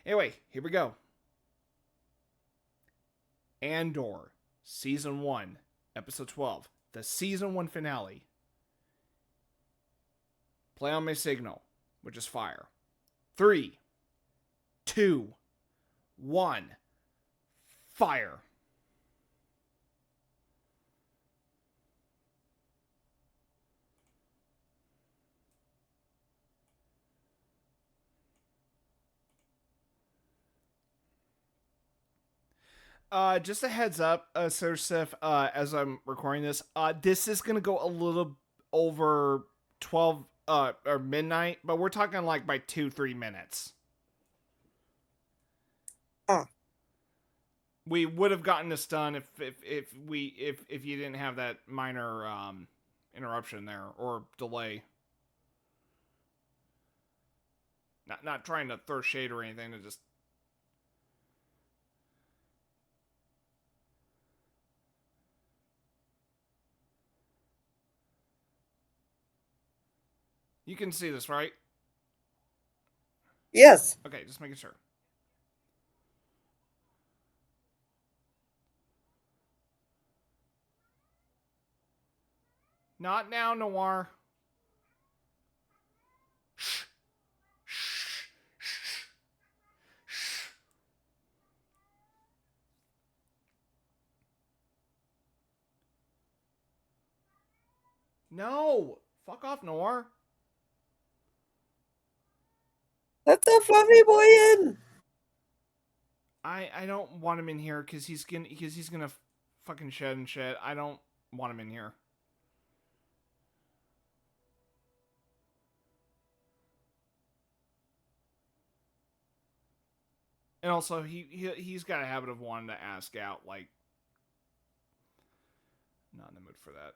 Anyway, here we go. Andor, Season 1, Episode 12. The Season 1 finale. Play on my signal, which is fire. 3, 2, 1. Fire. Just a heads up, Sir Sif, as I'm recording this is gonna go a little over 12, or midnight, but we're talking like by 2-3 minutes. Ah. We would have gotten this done if you didn't have that minor interruption there or delay. Not trying to throw shade or anything, to just. You can see this, right? Yes. Okay, just making sure. Not now, Noir. Shh. Shh. Shh. Shh. No! Fuck off, Noir. Let the fluffy boy in. I don't want him in here because he's gonna fucking shed and shit. I don't want him in here. And also, he's got a habit of wanting to ask out, like, not in the mood for that.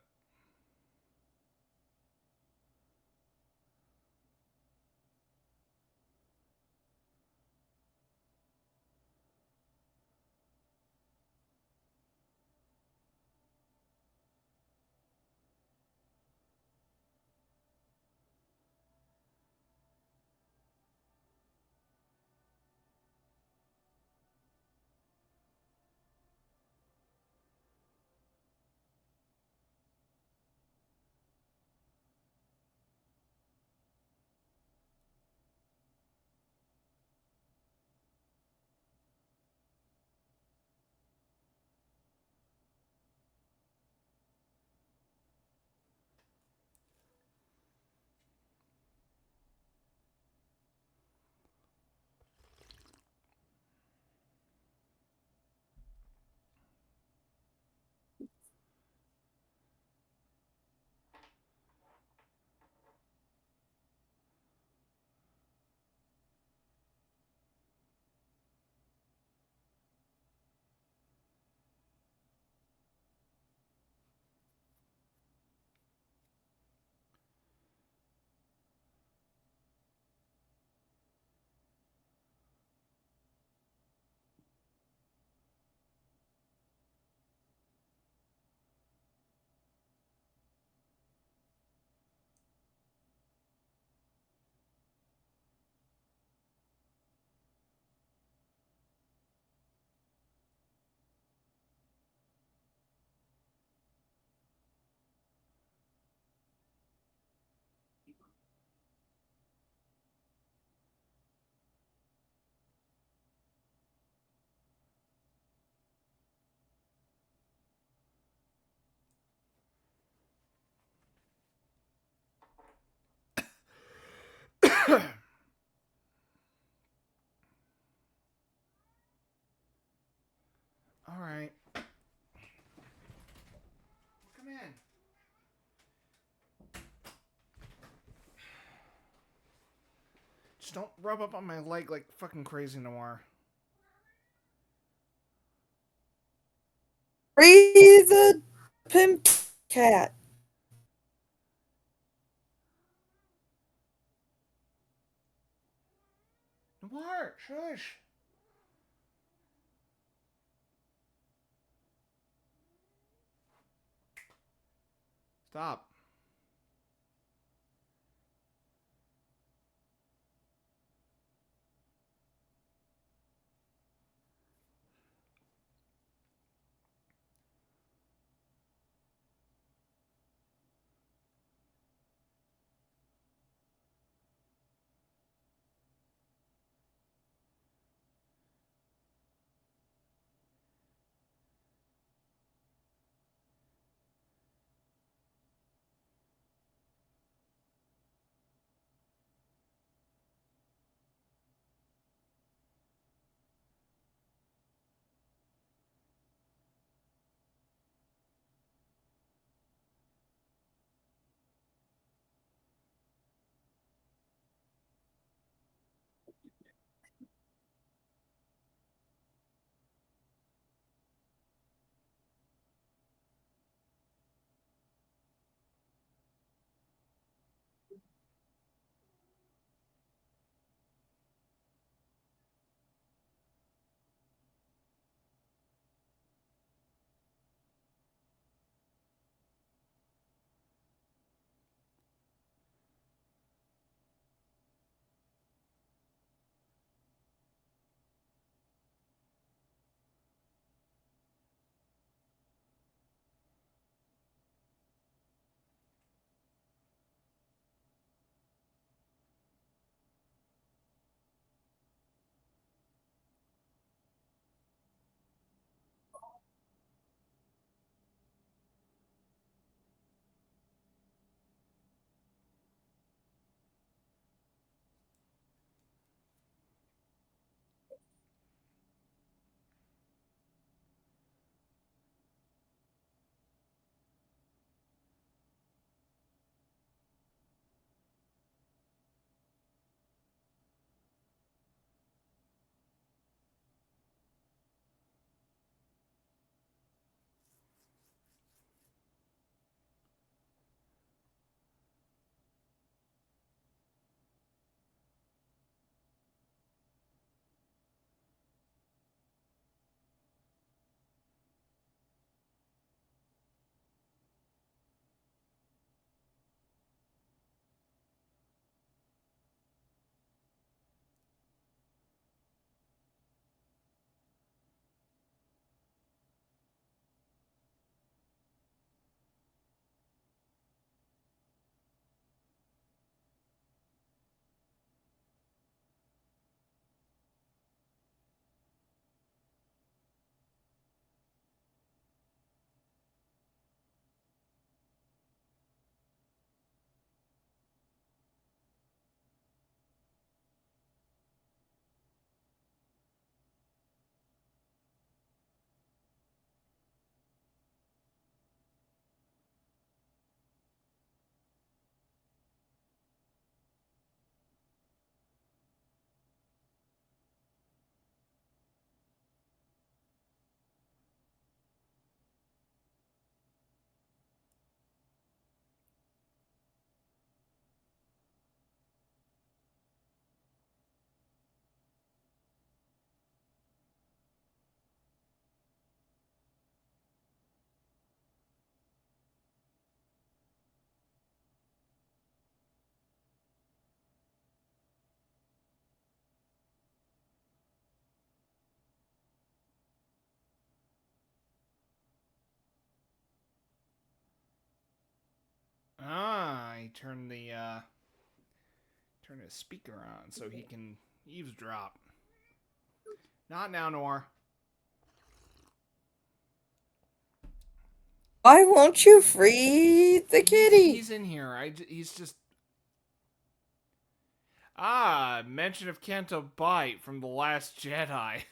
Just don't rub up on my leg like fucking crazy, Noir. Free the pimp cat. Noir, shush. Stop. Ah, he turned his speaker on so he can eavesdrop. Not now, Noir. Why won't you free the kitty? He's in here. He's just mention of Canto Bite from The Last Jedi.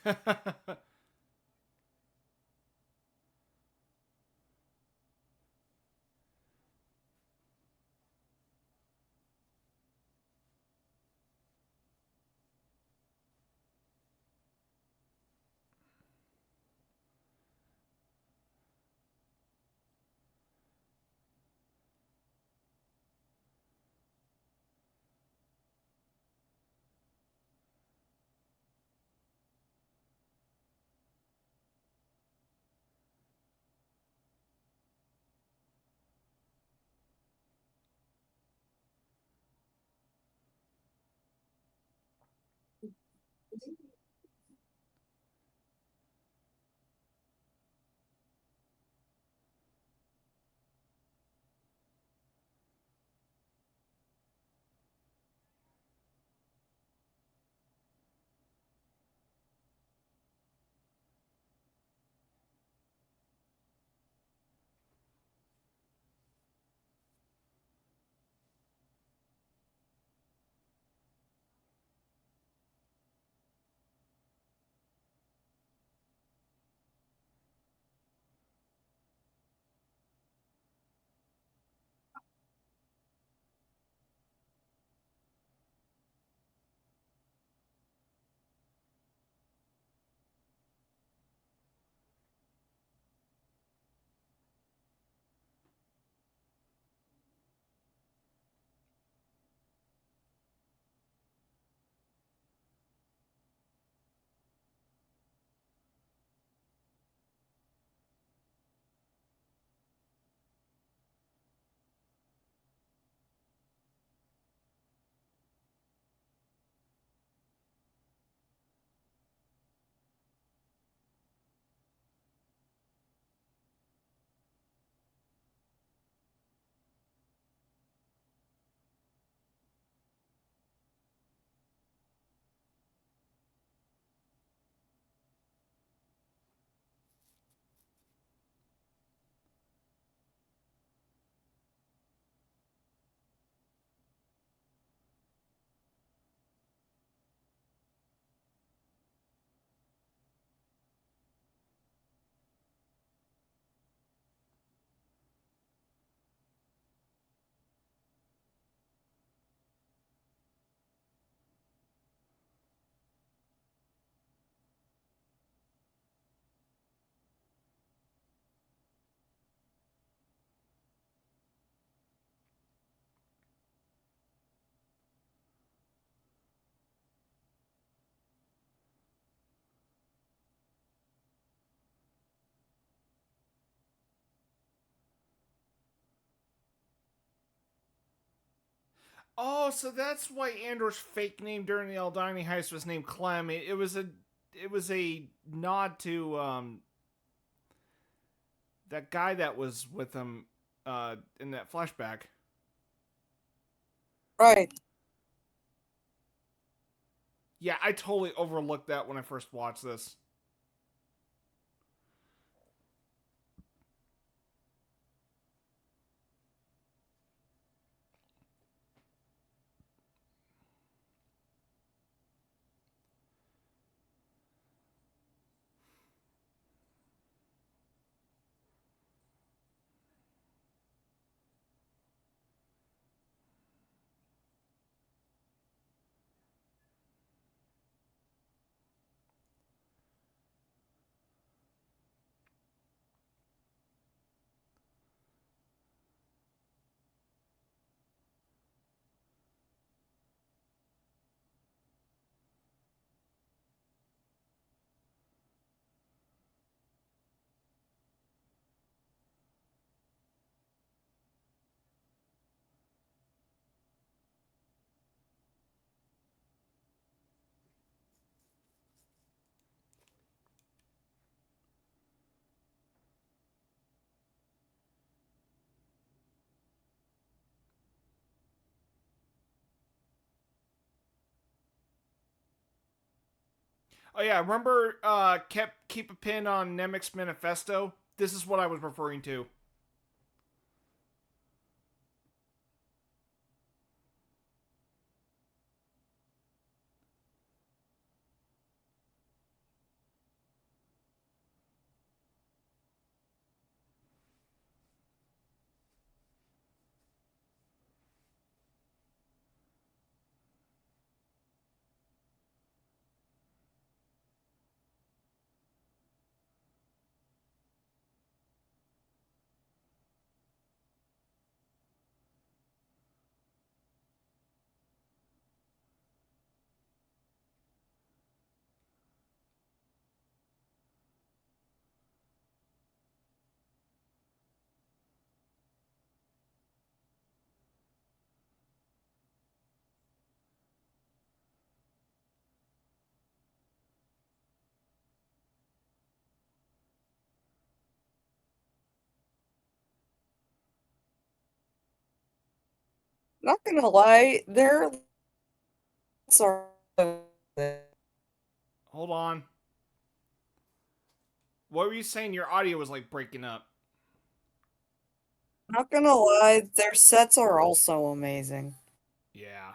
Oh, so that's why Andor's fake name during the Aldani heist was named Clem. It was a nod to that guy that was with him in that flashback. Right. Yeah, I totally overlooked that when I first watched this. Oh yeah, remember kept keep a pin on Nemec's manifesto? This is what I was referring to. Not gonna lie, their are Hold on. What were you saying? Your audio was like breaking up. not gonna lie, their sets are also amazing. Yeah.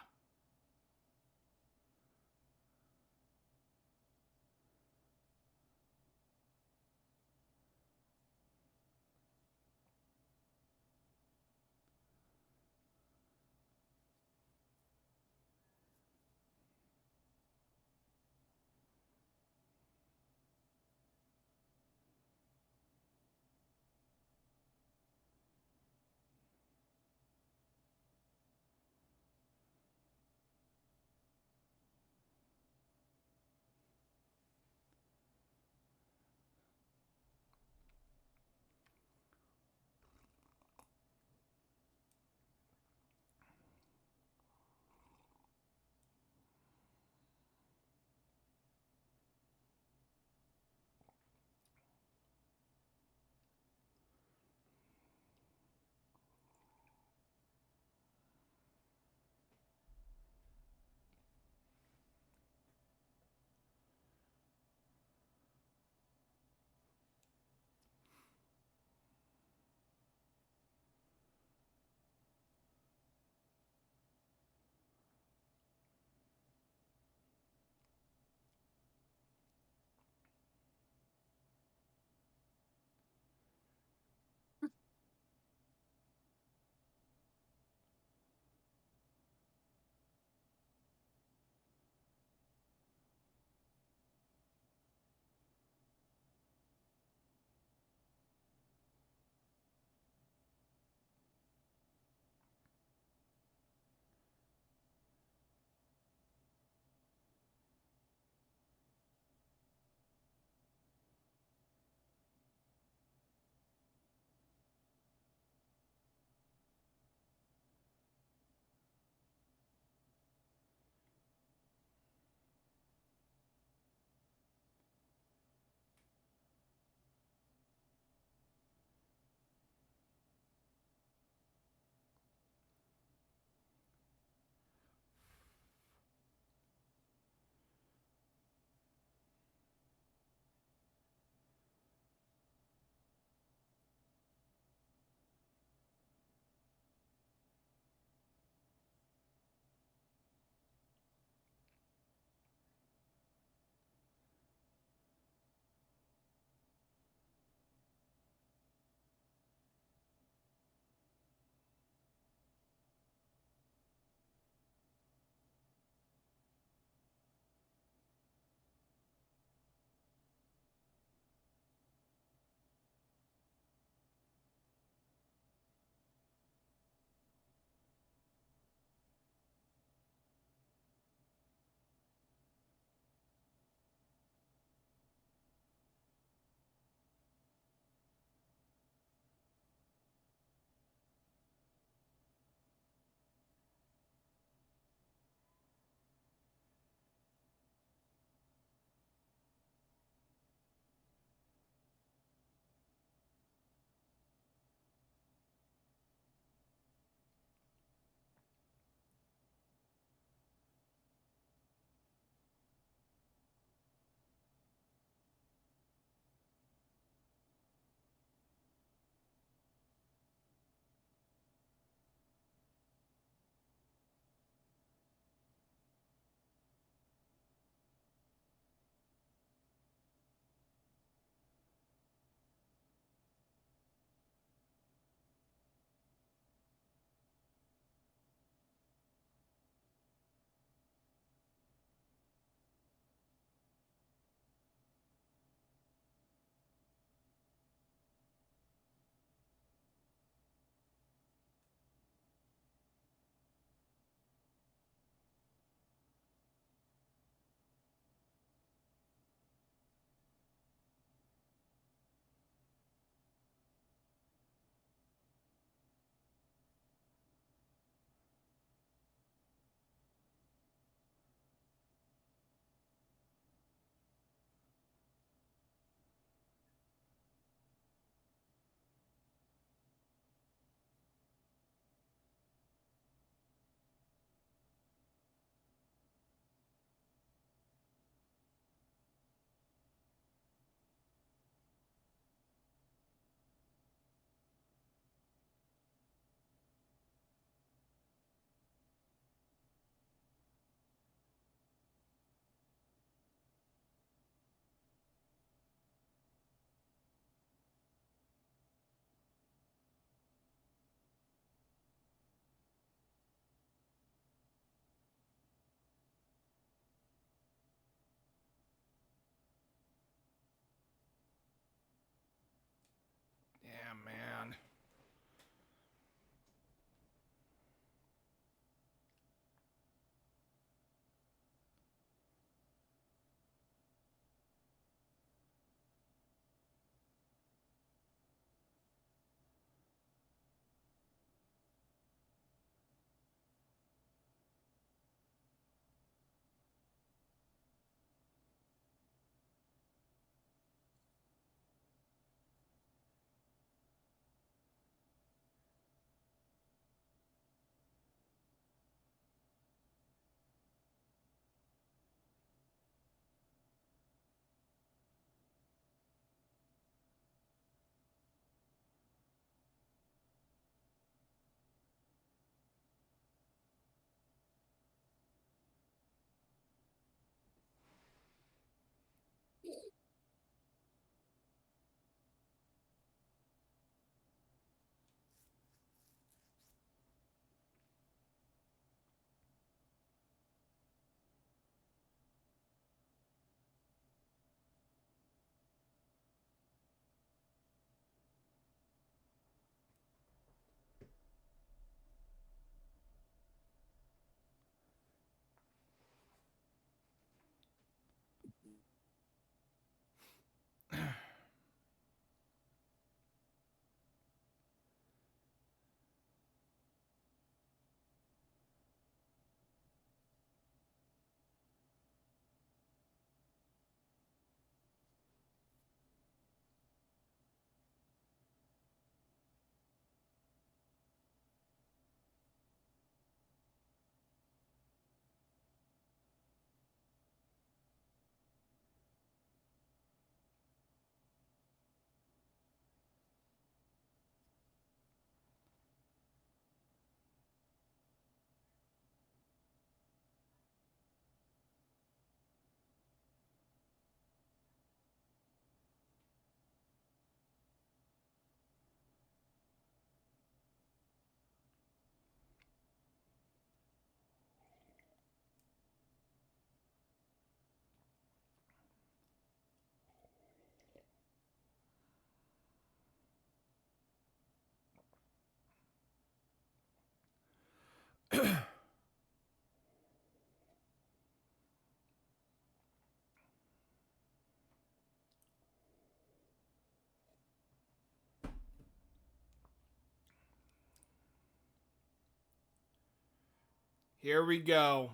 Here we go.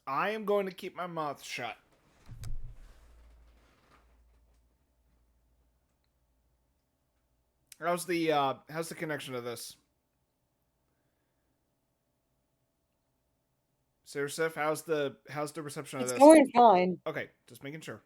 I am going to keep my mouth shut. How's the connection to this? Sif, how's the reception of It's this? going fine. Okay, just making sure.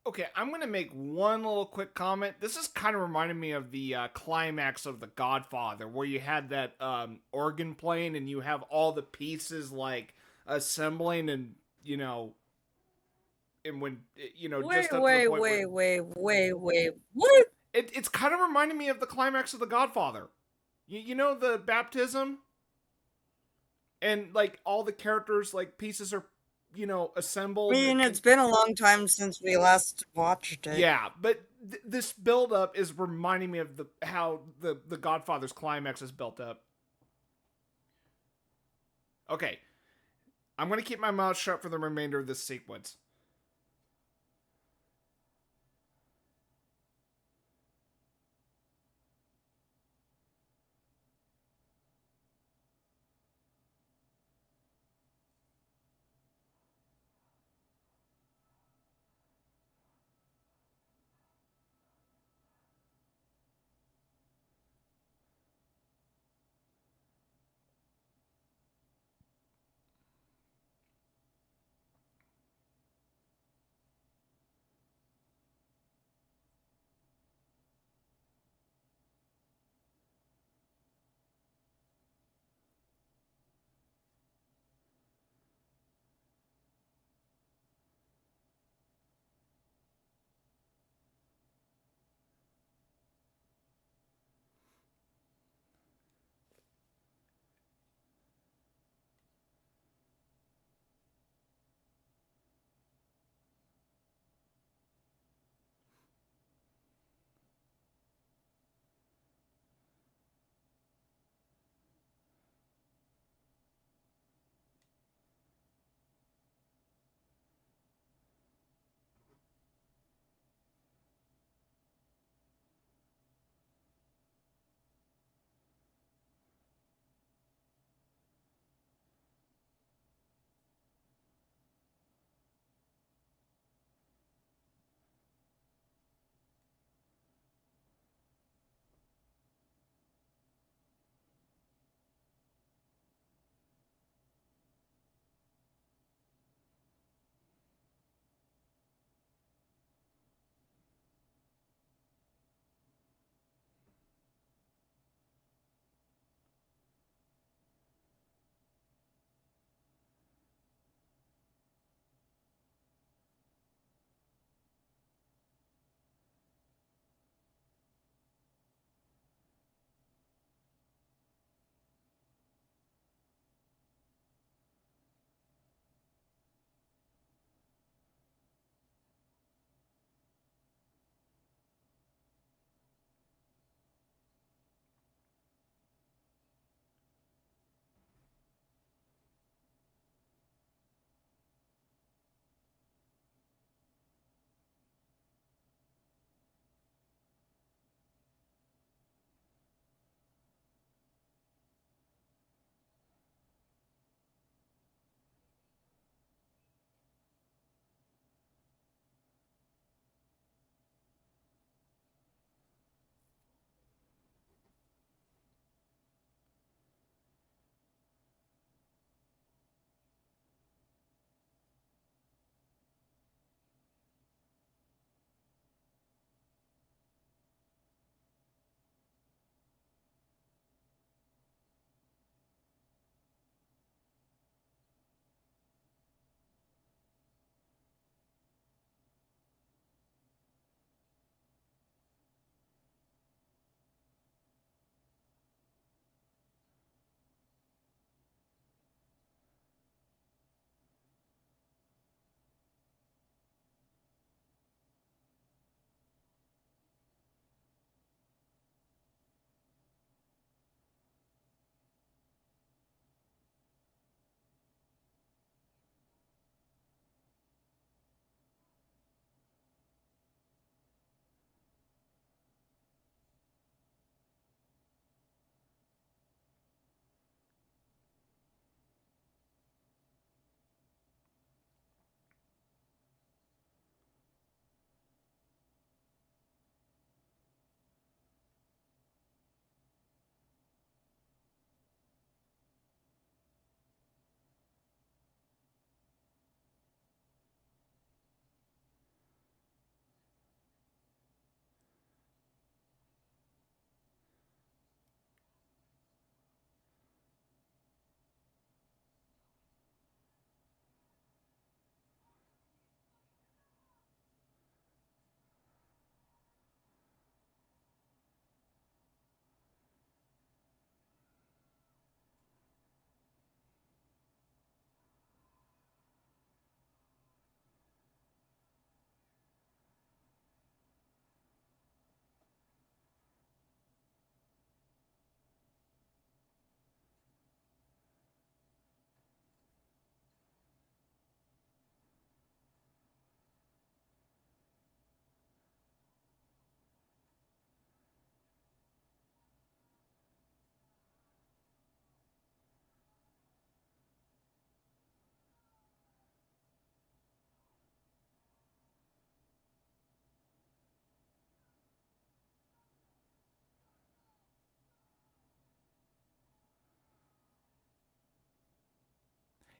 Okay, I'm gonna make one little quick comment. This is kind of reminding me of the climax of The Godfather, where you had that organ playing and you have all the pieces like assembling, and and when Wait, just up to the wait, point where wait, wait, wait, wait. What? it's kind of reminding me of the climax of The Godfather. You know the baptism, and like all the characters like pieces are I assembled. mean, it's been a long time since we last watched it. Yeah, but this build up is reminding me of the how the Godfather's climax is built up. Okay, I'm gonna keep my mouth shut for the remainder of this sequence.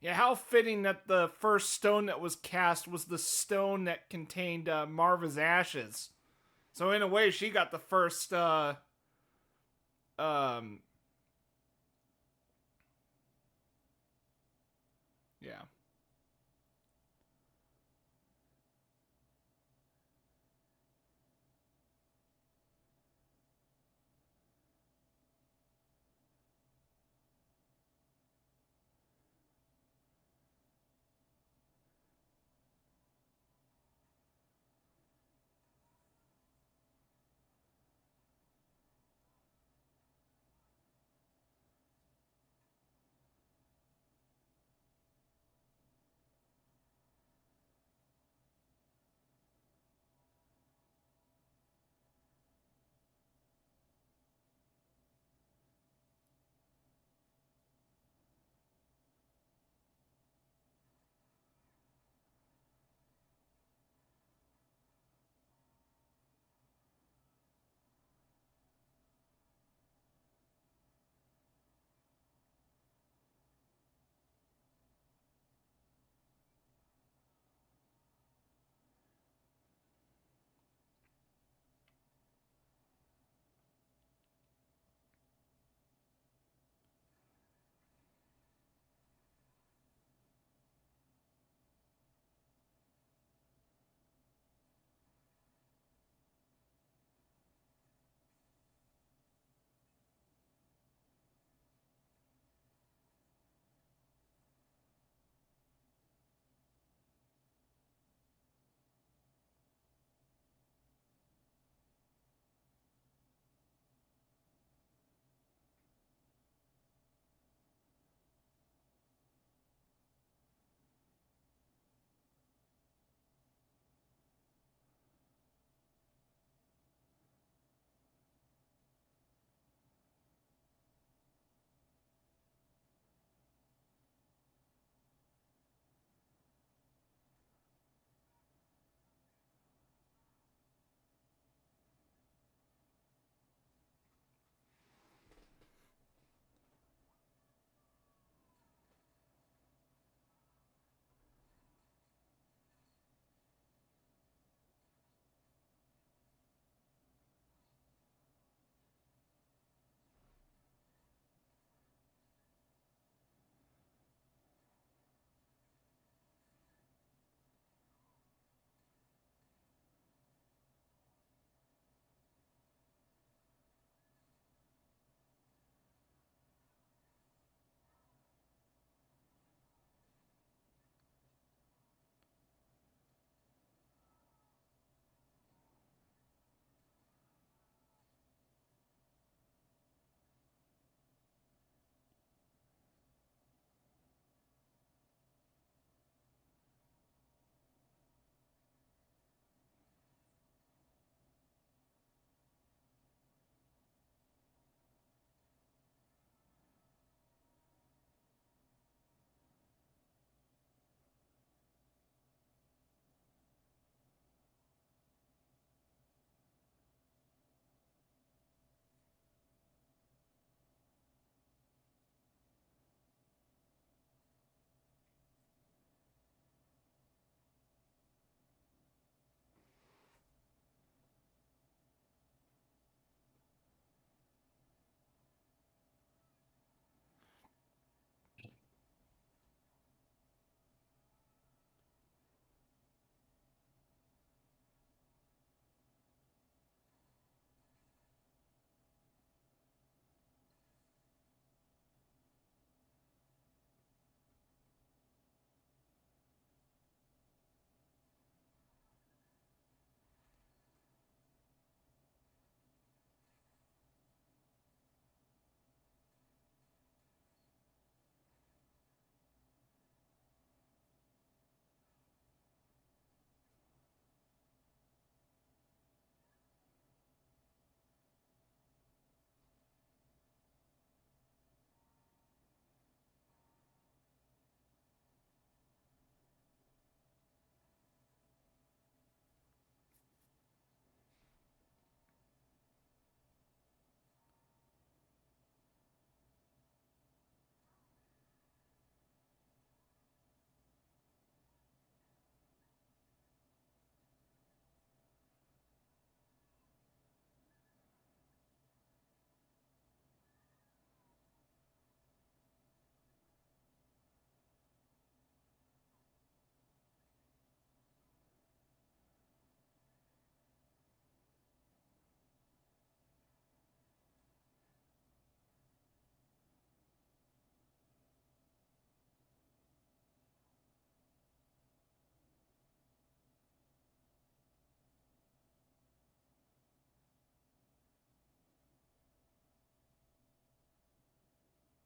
Yeah, how fitting that the first stone that was cast was the stone that contained Marva's ashes. So in a way, she got the first. Um, yeah.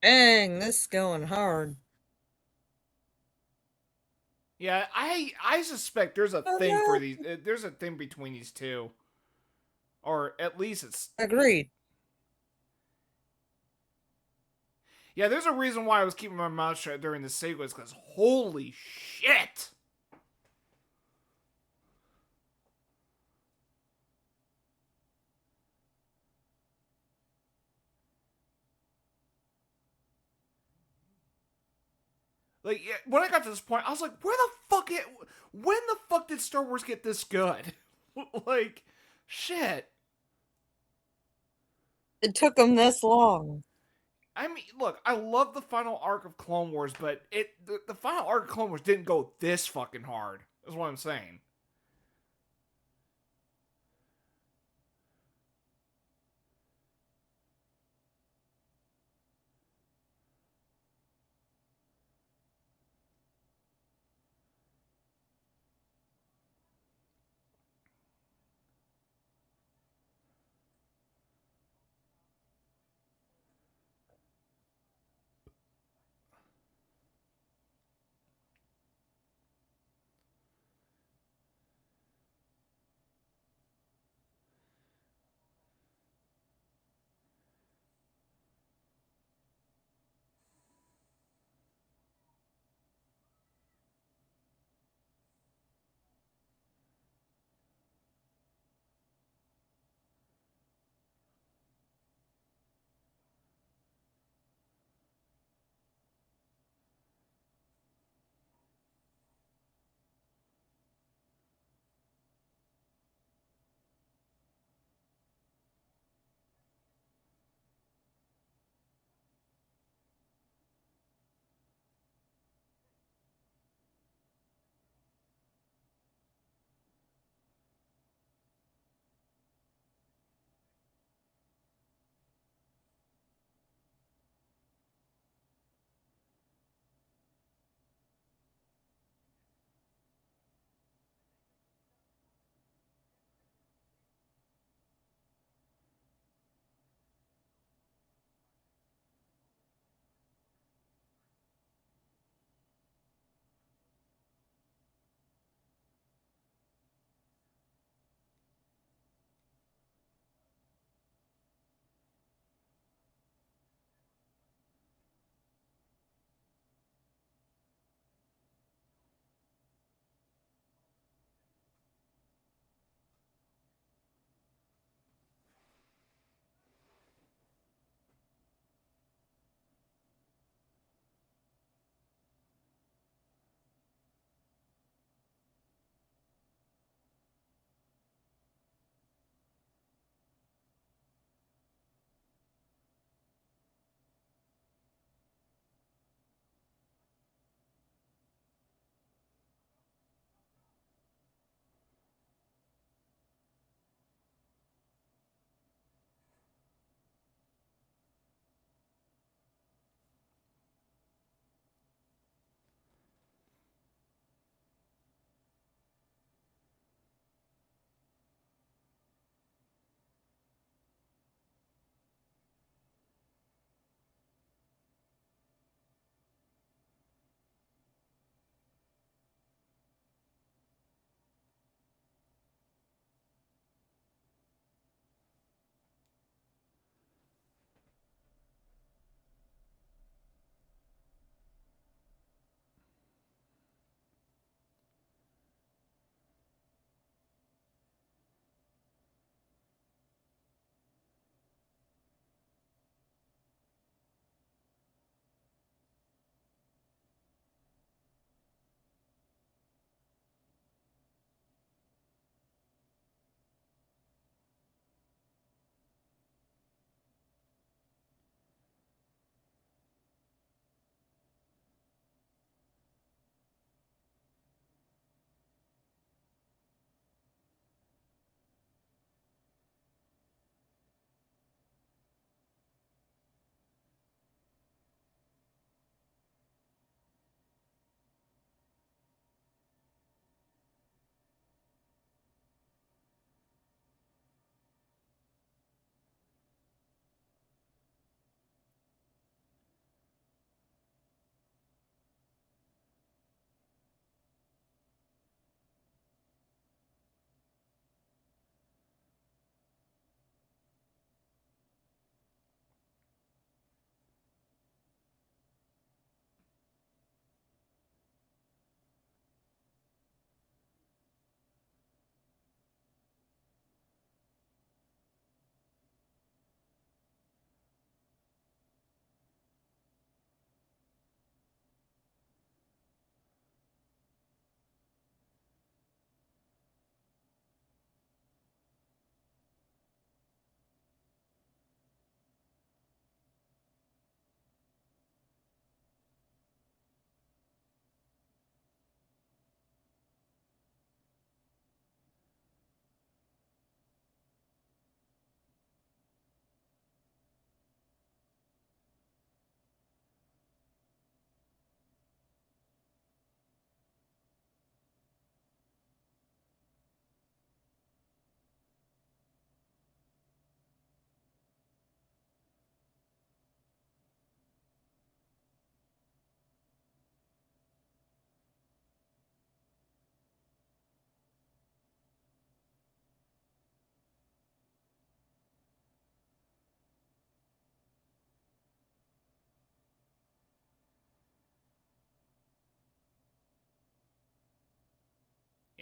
Dang, this is going hard. Yeah, I suspect there's a Oh thing for no. these. There's a thing between these two, or at least it's. Agreed. Yeah, there's a reason why I was keeping my mouth shut during the sequence, because holy shit! Like when I got to this point, I was like, when the fuck did Star Wars get this good? Like, shit. It took them this long. I mean, look, I love the final arc of Clone Wars, but the final arc of Clone Wars didn't go this fucking hard. Is what I'm saying.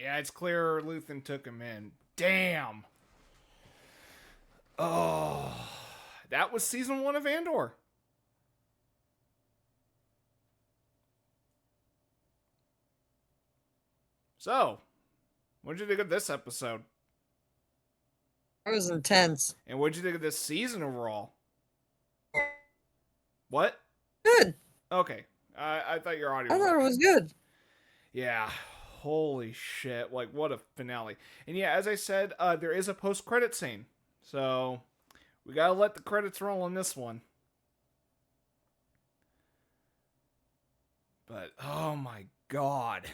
Yeah, it's clear Luthen took him in. Damn. Oh, that was season 1 of Andor. So, what did you think of this episode? It was intense. And what did you think of this season overall? What? Good. Okay. I thought your audio I was thought it was good. Yeah. Holy shit. Like, what a finale. And yeah, as I said, there is a post-credit scene. So, we gotta let the credits roll on this one. But, oh my god.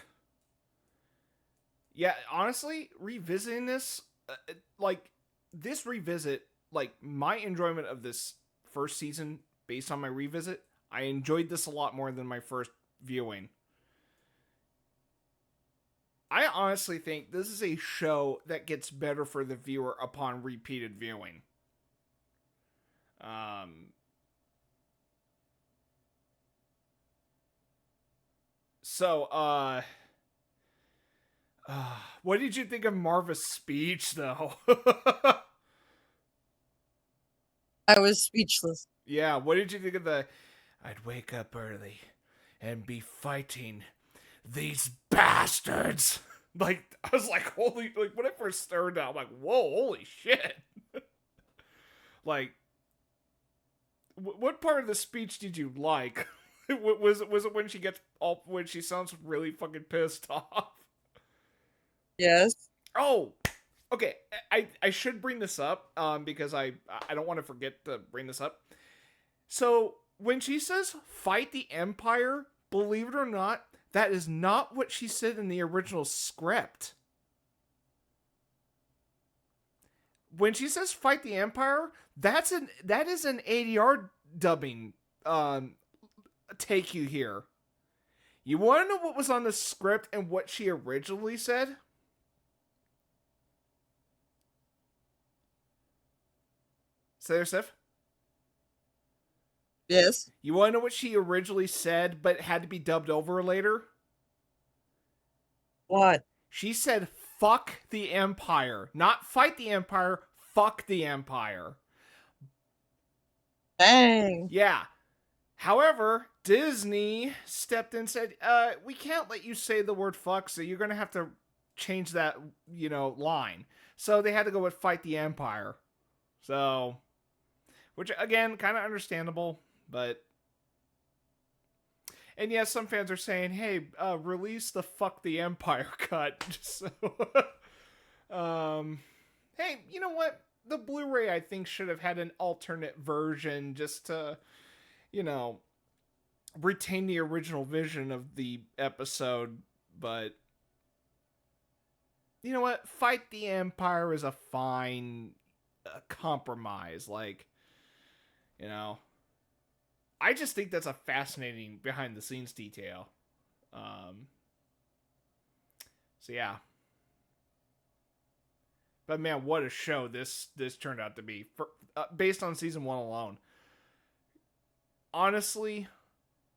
Yeah, honestly, revisiting this, this revisit, like, my enjoyment of this first season, based on my revisit, I enjoyed this a lot more than my first viewing. I honestly think this is a show that gets better for the viewer upon repeated viewing. So, what did you think of Marva's speech, though? I was speechless. Yeah, what did you think of the... I'd wake up early and be fighting these bastards. Like, I was like, holy... Like, when I first started out, I'm like, whoa, holy shit. Like, what part of the speech did you like? was it when she gets all... When she sounds really fucking pissed off? Yes. Oh, okay. I should bring this up because I don't want to forget to bring this up. So when she says fight the Empire, believe it or not, that is not what she said in the original script. When she says fight the Empire, that is an ADR dubbing take you here. You want to know what was on the script and what she originally said? Say there, Sif? Yes. You want to know what she originally said, but had to be dubbed over later? What? She said, fuck the Empire. Not fight the Empire, fuck the Empire. Dang. Yeah. However, Disney stepped in and said, we can't let you say the word fuck, so you're going to have to change that, line. So they had to go with fight the Empire. So, which, again, kind of understandable, but... And yes, some fans are saying, hey, release the fuck the Empire cut. So, hey, you know what? The Blu-ray, I think, should have had an alternate version just to, retain the original vision of the episode. But, you know what? Fight the Empire is a fine compromise. Like, I just think that's a fascinating behind the scenes detail. So yeah. But man, what a show this turned out to be for, based on season 1 alone. Honestly,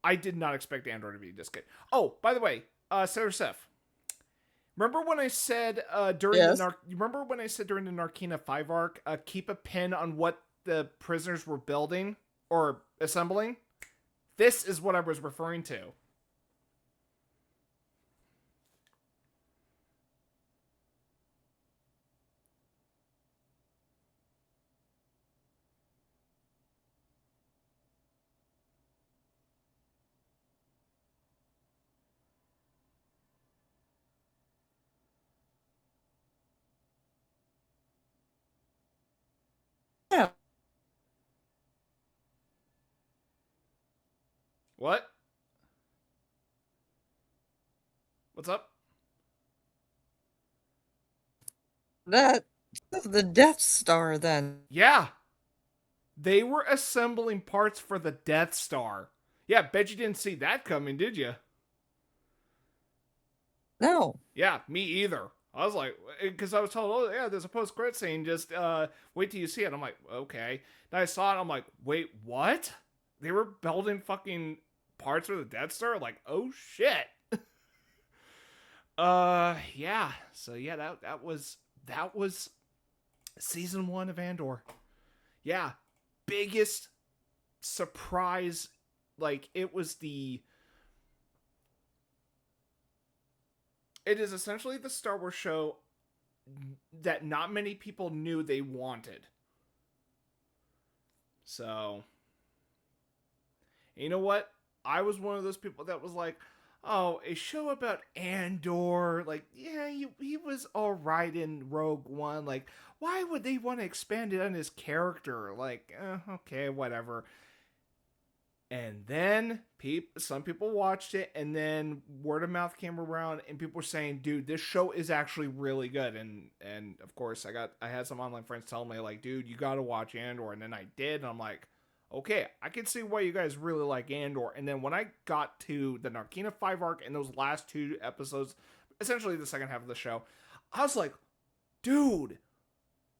I did not expect Andor to be this good. Oh, by the way, Sarah Seth, remember when I said during Yes. the Narkina 5 arc, keep a pin on what the prisoners were building or assembling? This is what I was referring to. Yeah. What? What's up? That the Death Star then. Yeah. They were assembling parts for the Death Star. Yeah, bet you didn't see that coming, did you? No. Yeah, me either. I was like, because I was told, oh yeah, there's a post-credit scene, just wait till you see it. I'm like, okay. Then I saw it, I'm like, wait, what? They were building fucking parts for the Death Star? Like, oh shit. Yeah. So yeah, that was season 1 of Andor. Yeah, biggest surprise. Like it is essentially the Star Wars show that not many people knew they wanted. So, you know what? I was one of those people that was like, oh, a show about Andor. Like, yeah, he was all right in Rogue One. Like, why would they want to expand it on his character? Like, okay, whatever. And then some people watched it, and then word of mouth came around, and people were saying, "Dude, this show is actually really good." And of course, I had some online friends telling me like, "Dude, you got to watch Andor." And then I did, and I'm like, "Okay, I can see why you guys really like Andor." And then when I got to the Narkina 5 arc and those last 2 episodes, essentially the second half of the show, I was like, "Dude,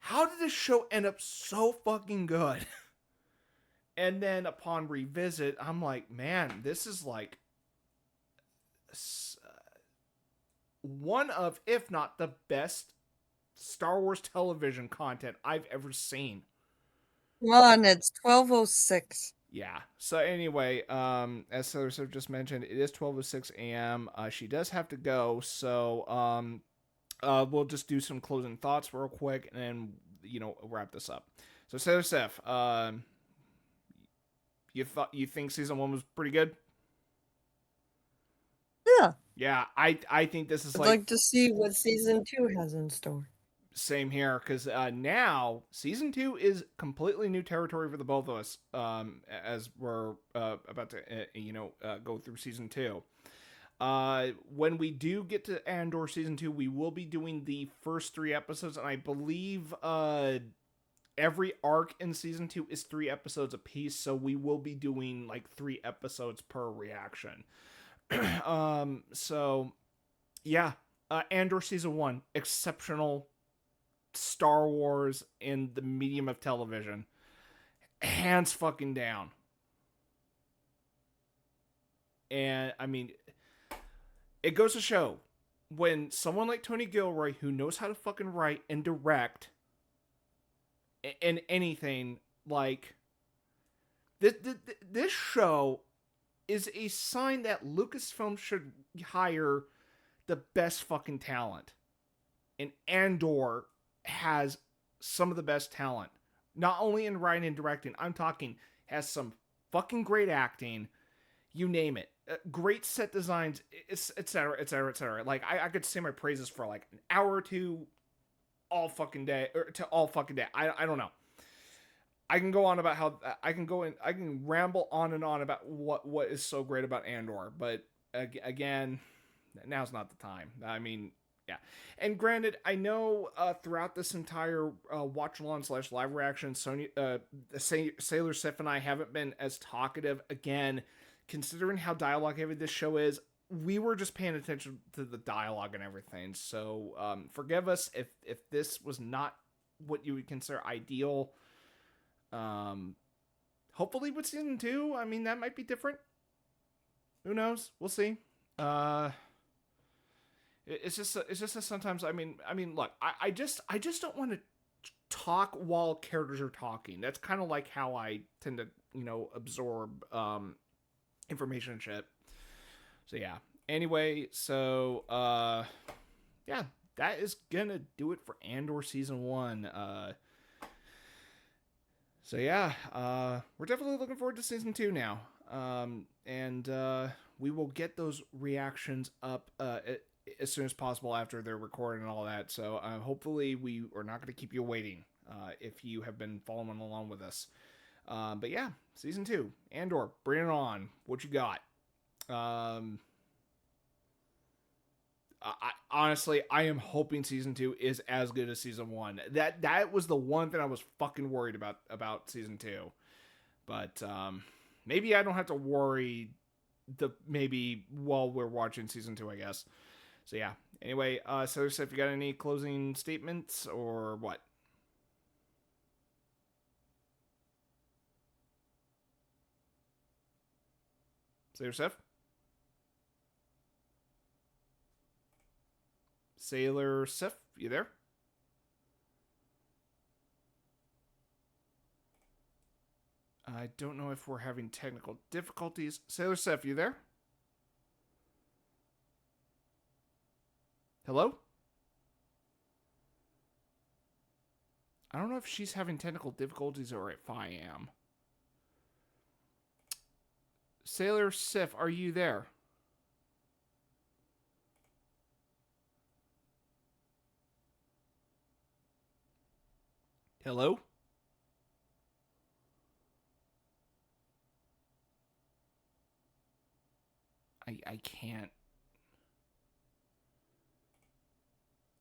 how did this show end up so fucking good?" And then upon revisit, I'm like, man, this is like one of, if not the best Star Wars television content I've ever seen. Come on, it's 12:06. Yeah. So anyway, as Sarah just mentioned, it is 12:06 a.m. She does have to go, so we'll just do some closing thoughts real quick, and then wrap this up. So Sarah Seth, you think season 1 was pretty good? Yeah, Yeah, I think this is I'd like like to see what season 2 has in store. same here because now season 2 is completely new territory for the both of us. As we're about to go through season 2. When we do get to Andor season 2, we will be doing the first 3 episodes, and I believe every arc in season 2 is 3 episodes apiece, so we will be doing like 3 episodes per reaction. So yeah, Andor season 1, exceptional Star Wars in the medium of television, hands fucking down. And I mean, it goes to show when someone like Tony Gilroy, who knows how to fucking write and direct in anything, like this show is a sign that Lucasfilm should hire the best fucking talent. And Andor has some of the best talent. Not only in writing and directing, I'm talking has some fucking great acting, you name it. Great set designs, etc., etc., etc. Like, I could say my praises for like an hour or two all fucking day, or to all fucking day. I don't know. I can go on about how I can ramble on and on about what is so great about Andor, but again, now's not the time. I mean, yeah. And granted, I know throughout this entire watch along / live reaction, Sailor Sif and I haven't been as talkative. Again, considering how dialogue heavy this show is, we were just paying attention to the dialogue and everything. So forgive us if this was not what you would consider ideal. Hopefully with season 2, I mean, that might be different. Who knows? We'll see. Uh, it's just that sometimes look, I just don't want to talk while characters are talking. That's kind of like how I tend to absorb information and shit. So yeah. Anyway, so yeah, that is gonna do it for Andor season 1. So yeah, we're definitely looking forward to season 2 now. And we will get those reactions up as soon as possible after they're recorded and all that. So hopefully we are not going to keep you waiting if you have been following along with us. But yeah, season 2, Andor, bring it on. What you got? Honestly, I am hoping season 2 is as good as season 1. That was the one thing I was fucking worried about season 2. But maybe I don't have to worry maybe while we're watching season 2, I guess. So yeah. Anyway, so if you got any closing statements or what? So Yosef? Sailor Sif, you there? I don't know if we're having technical difficulties. Sailor Sif, you there? Hello? I don't know if she's having technical difficulties or if I am. Sailor Sif, are you there? Hello? I can't.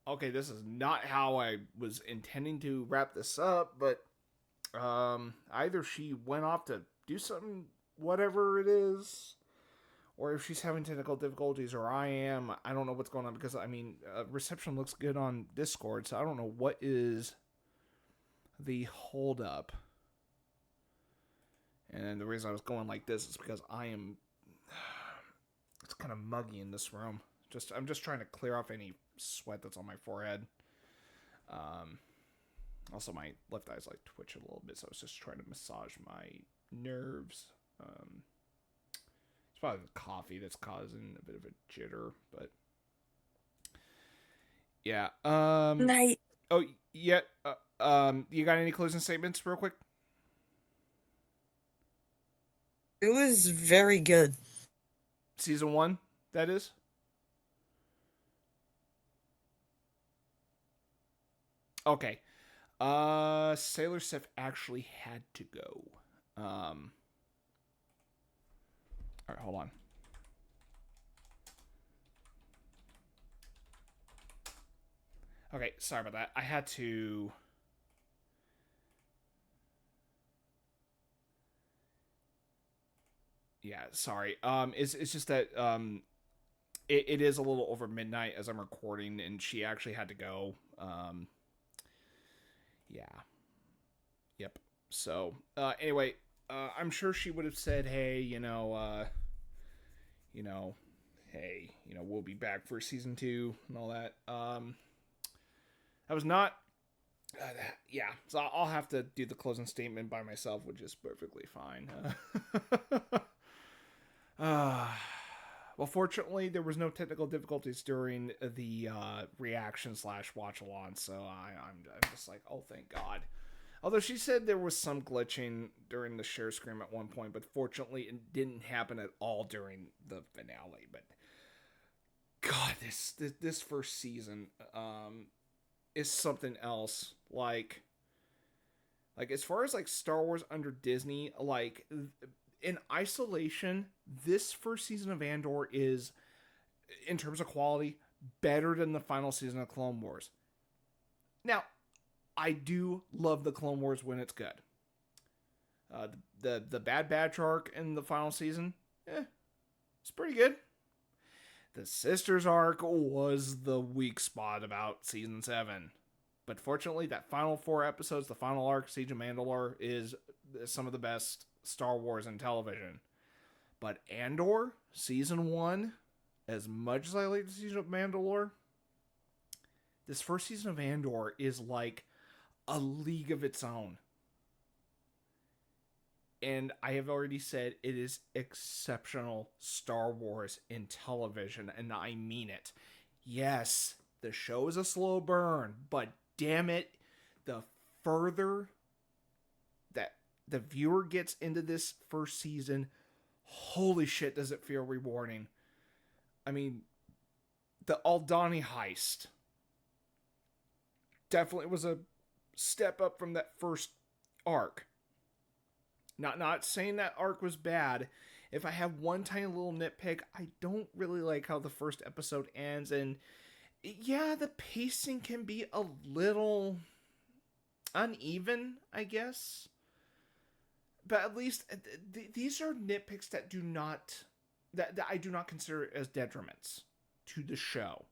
Okay, this is not how I was intending to wrap this up, but either she went off to do something, whatever it is, or if she's having technical difficulties, or I am. I don't know what's going on because I mean, reception looks good on Discord, so I don't know what is the holdup. And the reason I was going like this is because I am. It's kind of muggy in this room. I'm just trying to clear off any sweat that's on my forehead. Also, my left eye's like twitching a little bit, so I was just trying to massage my nerves. It's probably the coffee that's causing a bit of a jitter, but yeah. Night. Oh yeah. You got any closing statements, real quick? It was very good. Season 1, that is. Okay. Sailor Sif actually had to go. All right, hold on. Okay, sorry about that. I had to. Yeah, sorry. It's just that it is a little over midnight as I'm recording, and she actually had to go. Yeah. Yep. So, anyway, I'm sure she would have said, "Hey, hey, we'll be back for season 2 and all that." That was not. Yeah, so I'll have to do the closing statement by myself, which is perfectly fine. Well, fortunately, there was no technical difficulties during the reaction / watch along, so I'm just like, oh, thank God. Although she said there was some glitching during the share screen at one point, but fortunately, it didn't happen at all during the finale. But God, this first season is something else. Like as far as like Star Wars under Disney, like in isolation, this first season of Andor is, in terms of quality, better than the final season of Clone Wars. Now, I do love the Clone Wars when it's good. The Bad Batch arc in the final season, it's pretty good. The Sisters arc was the weak spot about season 7. But fortunately, that final 4 episodes, the final arc, Siege of Mandalore, is some of the best Star Wars in television. But Andor, season 1, as much as I like the Siege of Mandalore, this first season of Andor is like a league of its own. And I have already said it is exceptional Star Wars in television, and I mean it. Yes, the show is a slow burn, but damn it, the further that the viewer gets into this first season, holy shit, does it feel rewarding. I mean, the Aldani heist definitely was a step up from that first arc. Not saying that arc was bad. If I have one tiny little nitpick, I don't really like how the first episode ends, and yeah, the pacing can be a little uneven, I guess. But at least these are nitpicks that that I do not consider as detriments to the show.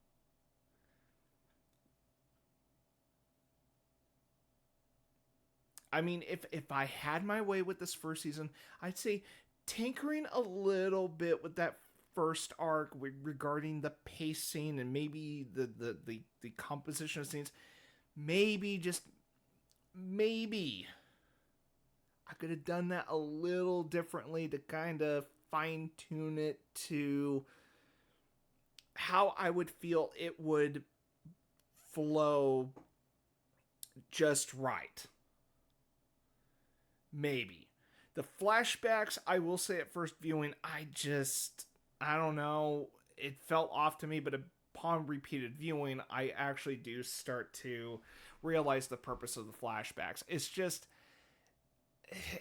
I mean, if I had my way with this first season, I'd say tinkering a little bit with that first arc regarding the pacing and maybe the composition of scenes, maybe just maybe I could have done that a little differently to kind of fine tune it to how I would feel it would flow just right. Maybe. The flashbacks, I will say at first viewing, I don't know, it felt off to me, but upon repeated viewing, I actually do start to realize the purpose of the flashbacks. It's just,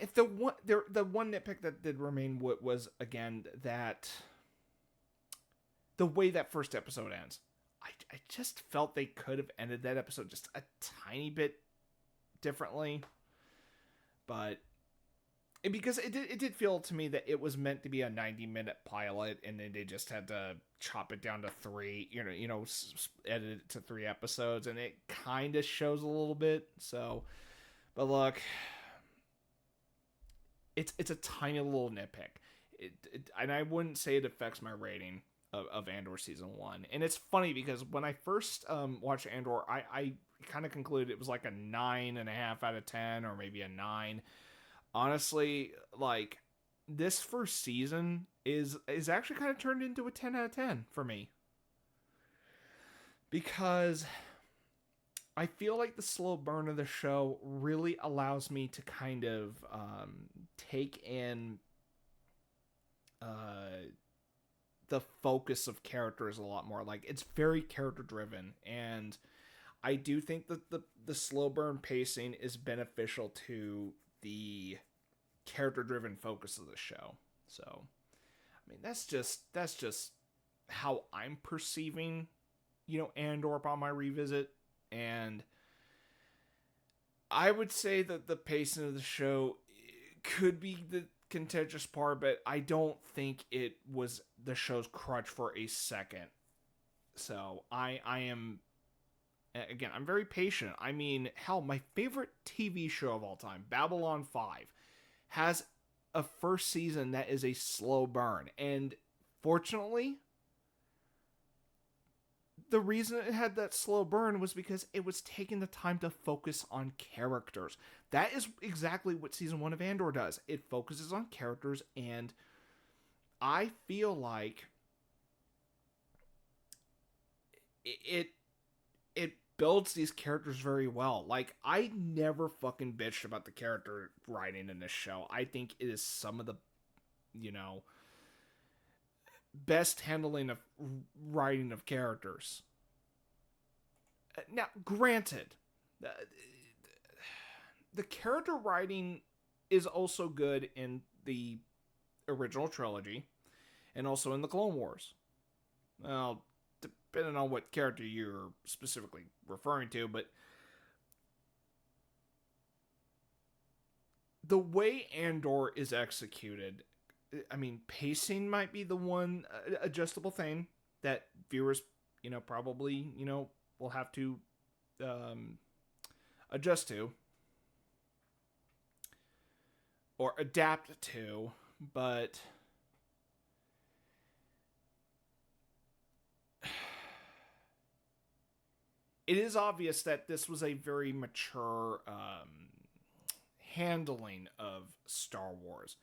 if the one nitpick that did remain was, again, that the way that first episode ends. I just felt they could have ended that episode just a tiny bit differently. But because it did feel to me that it was meant to be a 90-minute pilot, and then they just had to chop it down to 3, edit it to 3 episodes, and it kind of shows a little bit. So, but look, it's a tiny little nitpick. And I wouldn't say it affects my rating of Andor season 1. And it's funny because when I first watched Andor, I kind of concluded it was like a 9.5 out of 10, or maybe a 9. Honestly, like, this first season is actually kind of turned into a 10 out of 10 for me, because I feel like the slow burn of the show really allows me to kind of take in the focus of characters a lot more. Like, it's very character driven, and I do think that the slow burn pacing is beneficial to the character driven focus of the show. So, I mean, that's just how I'm perceiving, Andor upon my revisit. And I would say that the pacing of the show could be the contentious part, but I don't think it was the show's crutch for a second. So I am, again, I'm very patient. I mean, hell, my favorite TV show of all time, Babylon 5, has a first season that is a slow burn. And fortunately, the reason it had that slow burn was because it was taking the time to focus on characters. That is exactly what season 1 of Andor does. It focuses on characters, and I feel like it builds these characters very well. Like, I never fucking bitched about the character writing in this show. I think it is some of the, best handling of writing of characters. Now, granted, the character writing is also good in the original trilogy and also in the Clone Wars. Well, depending on what character you're specifically referring to, but the way Andor is executed, I mean, pacing might be the one adjustable thing that viewers, probably, will have to adjust to or adapt to, but it is obvious that this was a very mature handling of Star Wars.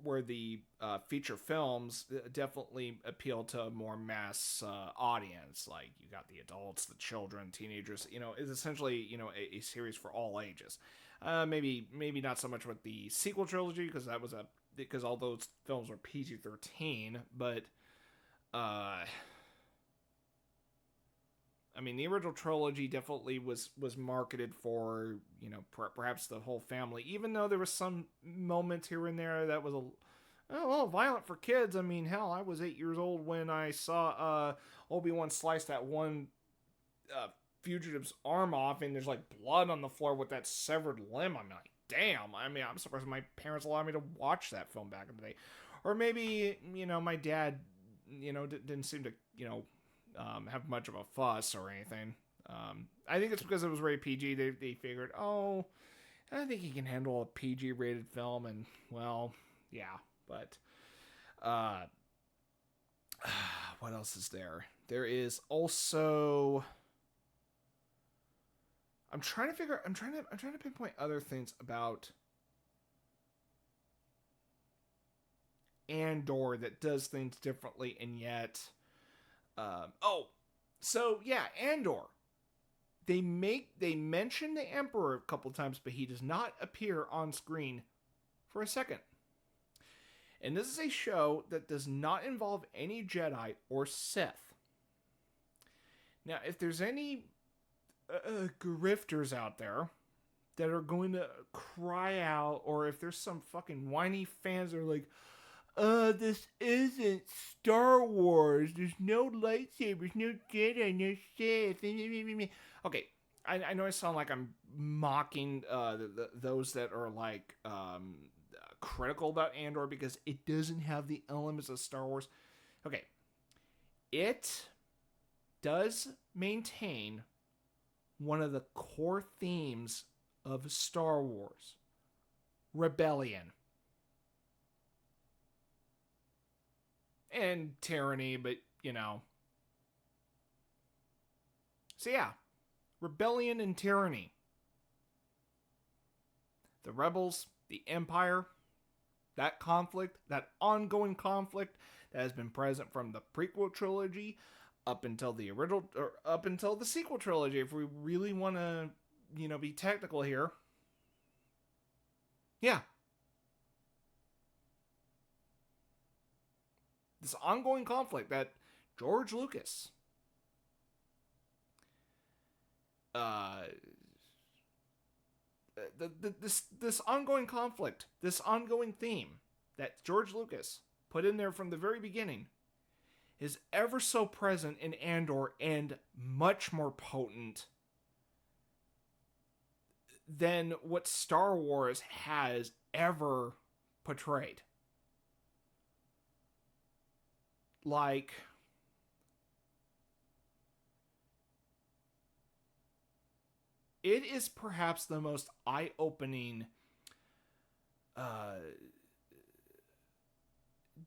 Where the feature films definitely appeal to a more mass audience. Like, you got the adults, the children, teenagers. It's essentially, a series for all ages. Maybe not so much with the sequel trilogy, because all those films were PG-13, but I mean, the original trilogy definitely was marketed for, perhaps the whole family, even though there was some moments here and there that was a little violent for kids. I mean, hell, I was 8 years old when I saw Obi-Wan slice that one fugitive's arm off, and there's like blood on the floor with that severed limb. I'm like, damn. I mean, I'm surprised my parents allowed me to watch that film back in the day. Or maybe, my dad, didn't seem to, have much of a fuss or anything. I think it's because it was rated PG. They figured, oh, I think he can handle a PG rated film, and well, yeah. But what else is there? There is also. I'm trying to pinpoint other things about Andor that does things differently, and yet, so yeah, Andor. They mention the Emperor a couple times, but he does not appear on screen for a second. And this is a show that does not involve any Jedi or Sith. Now, if there's any grifters out there that are going to cry out, or if there's some fucking whiny fans that are like, this isn't Star Wars. There's no lightsabers, no Jedi, no Sith. Okay, I know I sound like I'm mocking those that are like critical about Andor because it doesn't have the elements of Star Wars. Okay, it does maintain one of the core themes of Star Wars: rebellion and tyranny, but you know. So yeah, rebellion and tyranny. The rebels, the Empire, that conflict, that ongoing conflict that has been present from the prequel trilogy up until the original, or up until the sequel trilogy, if we really want to, be technical here. Yeah. This ongoing conflict that George Lucas this ongoing conflict, this ongoing theme that George Lucas put in there from the very beginning is ever so present in Andor and much more potent than what Star Wars has ever portrayed. Like, it is perhaps the most eye-opening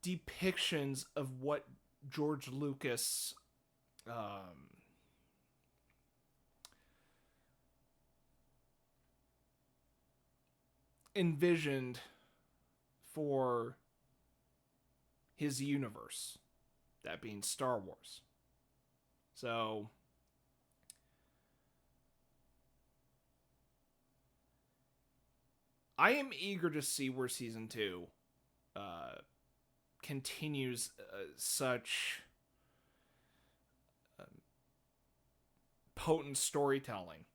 depictions of what George Lucas envisioned for his universe, that being Star Wars. So I am eager to see where season 2 continues such potent storytelling.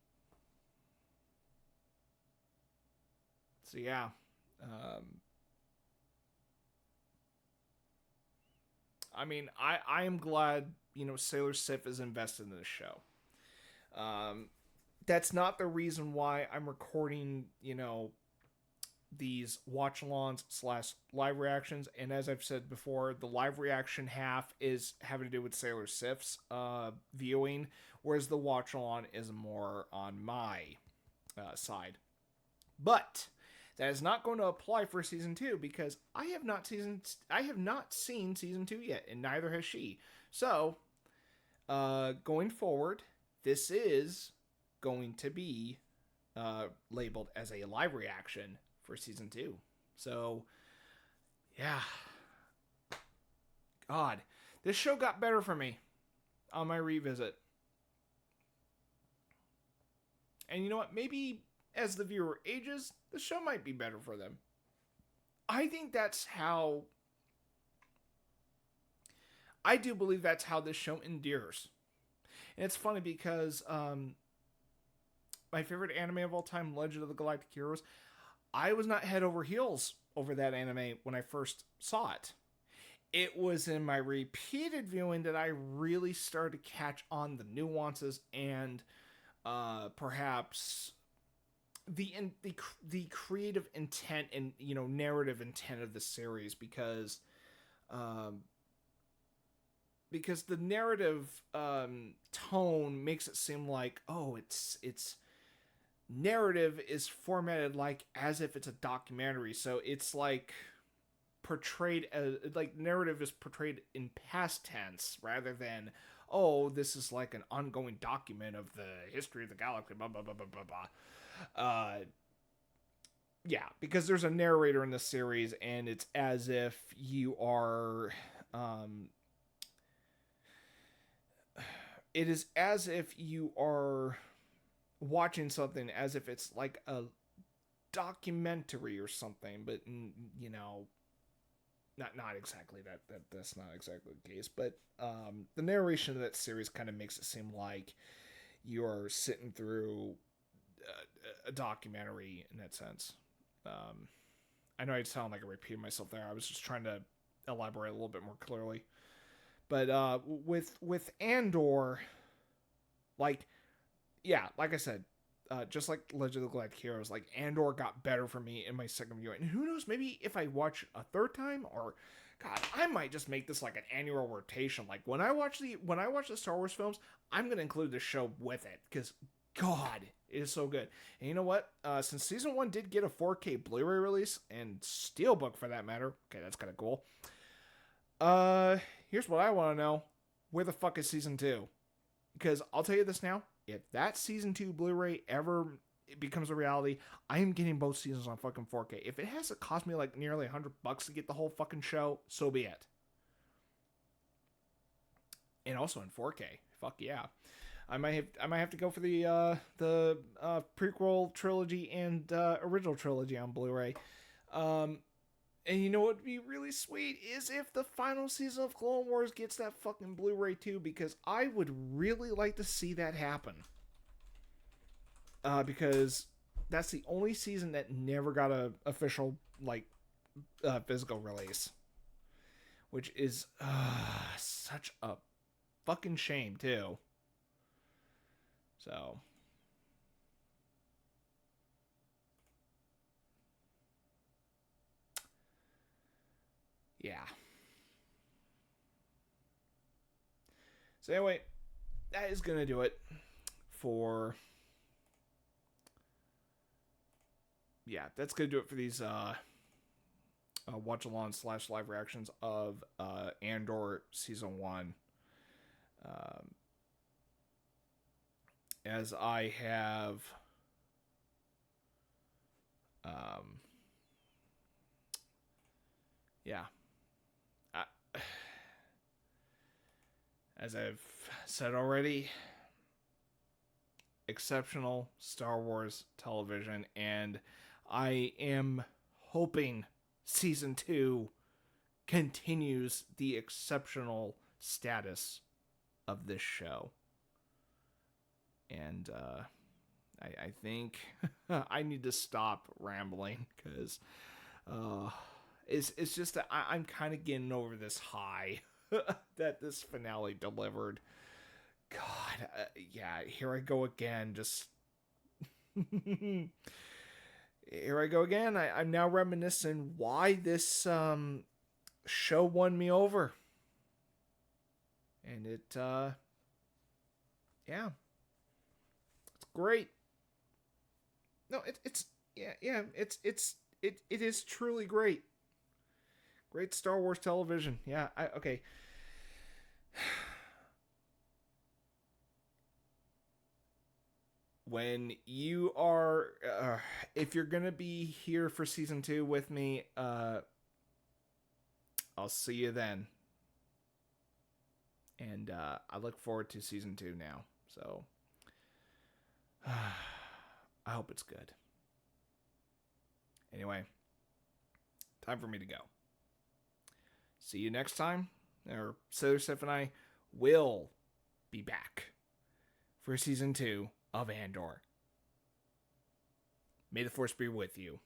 So yeah, I mean, I am glad Sailor Sif is invested in this show. That's not the reason why I'm recording these watch alongs / live reactions, and as I've said before, the live reaction half is having to do with Sailor Sif's viewing, whereas the watch along is more on my side. But that is not going to apply for season 2 because I have not seen season 2 yet, and neither has she. So going forward, this is going to be labeled as a live reaction for season 2. So yeah, God, this show got better for me on my revisit. And you know what? Maybe as the viewer ages, the show might be better for them. I think that's how... I do believe that's how this show endears. And it's funny because my favorite anime of all time, Legend of the Galactic Heroes, I was not head over heels over that anime when I first saw it. It was in my repeated viewing that I really started to catch on the nuances and perhaps the creative intent and narrative intent of the series, because the narrative tone makes it seem like, oh, it's narrative is formatted like as if it's a documentary, so it's like portrayed as like narrative is portrayed in past tense rather than, oh, this is like an ongoing document of the history of the galaxy, blah blah blah blah blah blah. Yeah, because there's a narrator in the series, and it's as if you are, it is as if you are watching something as if it's like a documentary or something, but you know, not exactly that's not exactly the case, but the narration of that series kind of makes it seem like you're sitting through a documentary in that sense. I know I sound like I repeated myself there. I was just trying to elaborate a little bit more clearly. But with Andor, like, yeah, like I said, just like Legend of the Galactic Heroes, like Andor got better for me in my second viewing. And who knows, maybe if I watch a third time, or God, I might just make this like an annual rotation. Like when I watch the Star Wars films, I'm gonna include the show with it because God, it is so good. And you know what? Since season 1 did get a 4K Blu-ray release and Steelbook for that matter, okay, that's kind of cool. Here's what I want to know: where the fuck is season 2? Because I'll tell you this now: if that season 2 Blu-ray ever becomes a reality, I am getting both seasons on fucking 4K. If it has to cost me like nearly $100 to get the whole fucking show, so be it. And also in 4K, fuck yeah. I might have to go for the prequel trilogy and original trilogy on Blu-ray. And you know what would be really sweet is if the final season of Clone Wars gets that fucking Blu-ray too, because I would really like to see that happen. Because that's the only season that never got a official like physical release, which is such a fucking shame too. So yeah. So anyway, that is gonna do it for that's gonna do it for these watch along / live reactions of Andor season 1. As I have yeah. I, as I've said already, exceptional Star Wars television, and I am hoping season 2 continues the exceptional status of this show. And I think I need to stop rambling because it's just that I'm kind of getting over this high that this finale delivered. God, yeah, here I go again. Just here I go again. I'm now reminiscing why this show won me over, and it yeah, it's great. No, it's yeah, it is truly great. Great Star Wars television. Yeah, okay. When you are if you're gonna be here for season 2 with me, I'll see you then. And I look forward to season 2 now. So I hope it's good. Anyway, time for me to go. See you next time. Or Sailor Sif and I will be back for season 2 of Andor. May the Force be with you.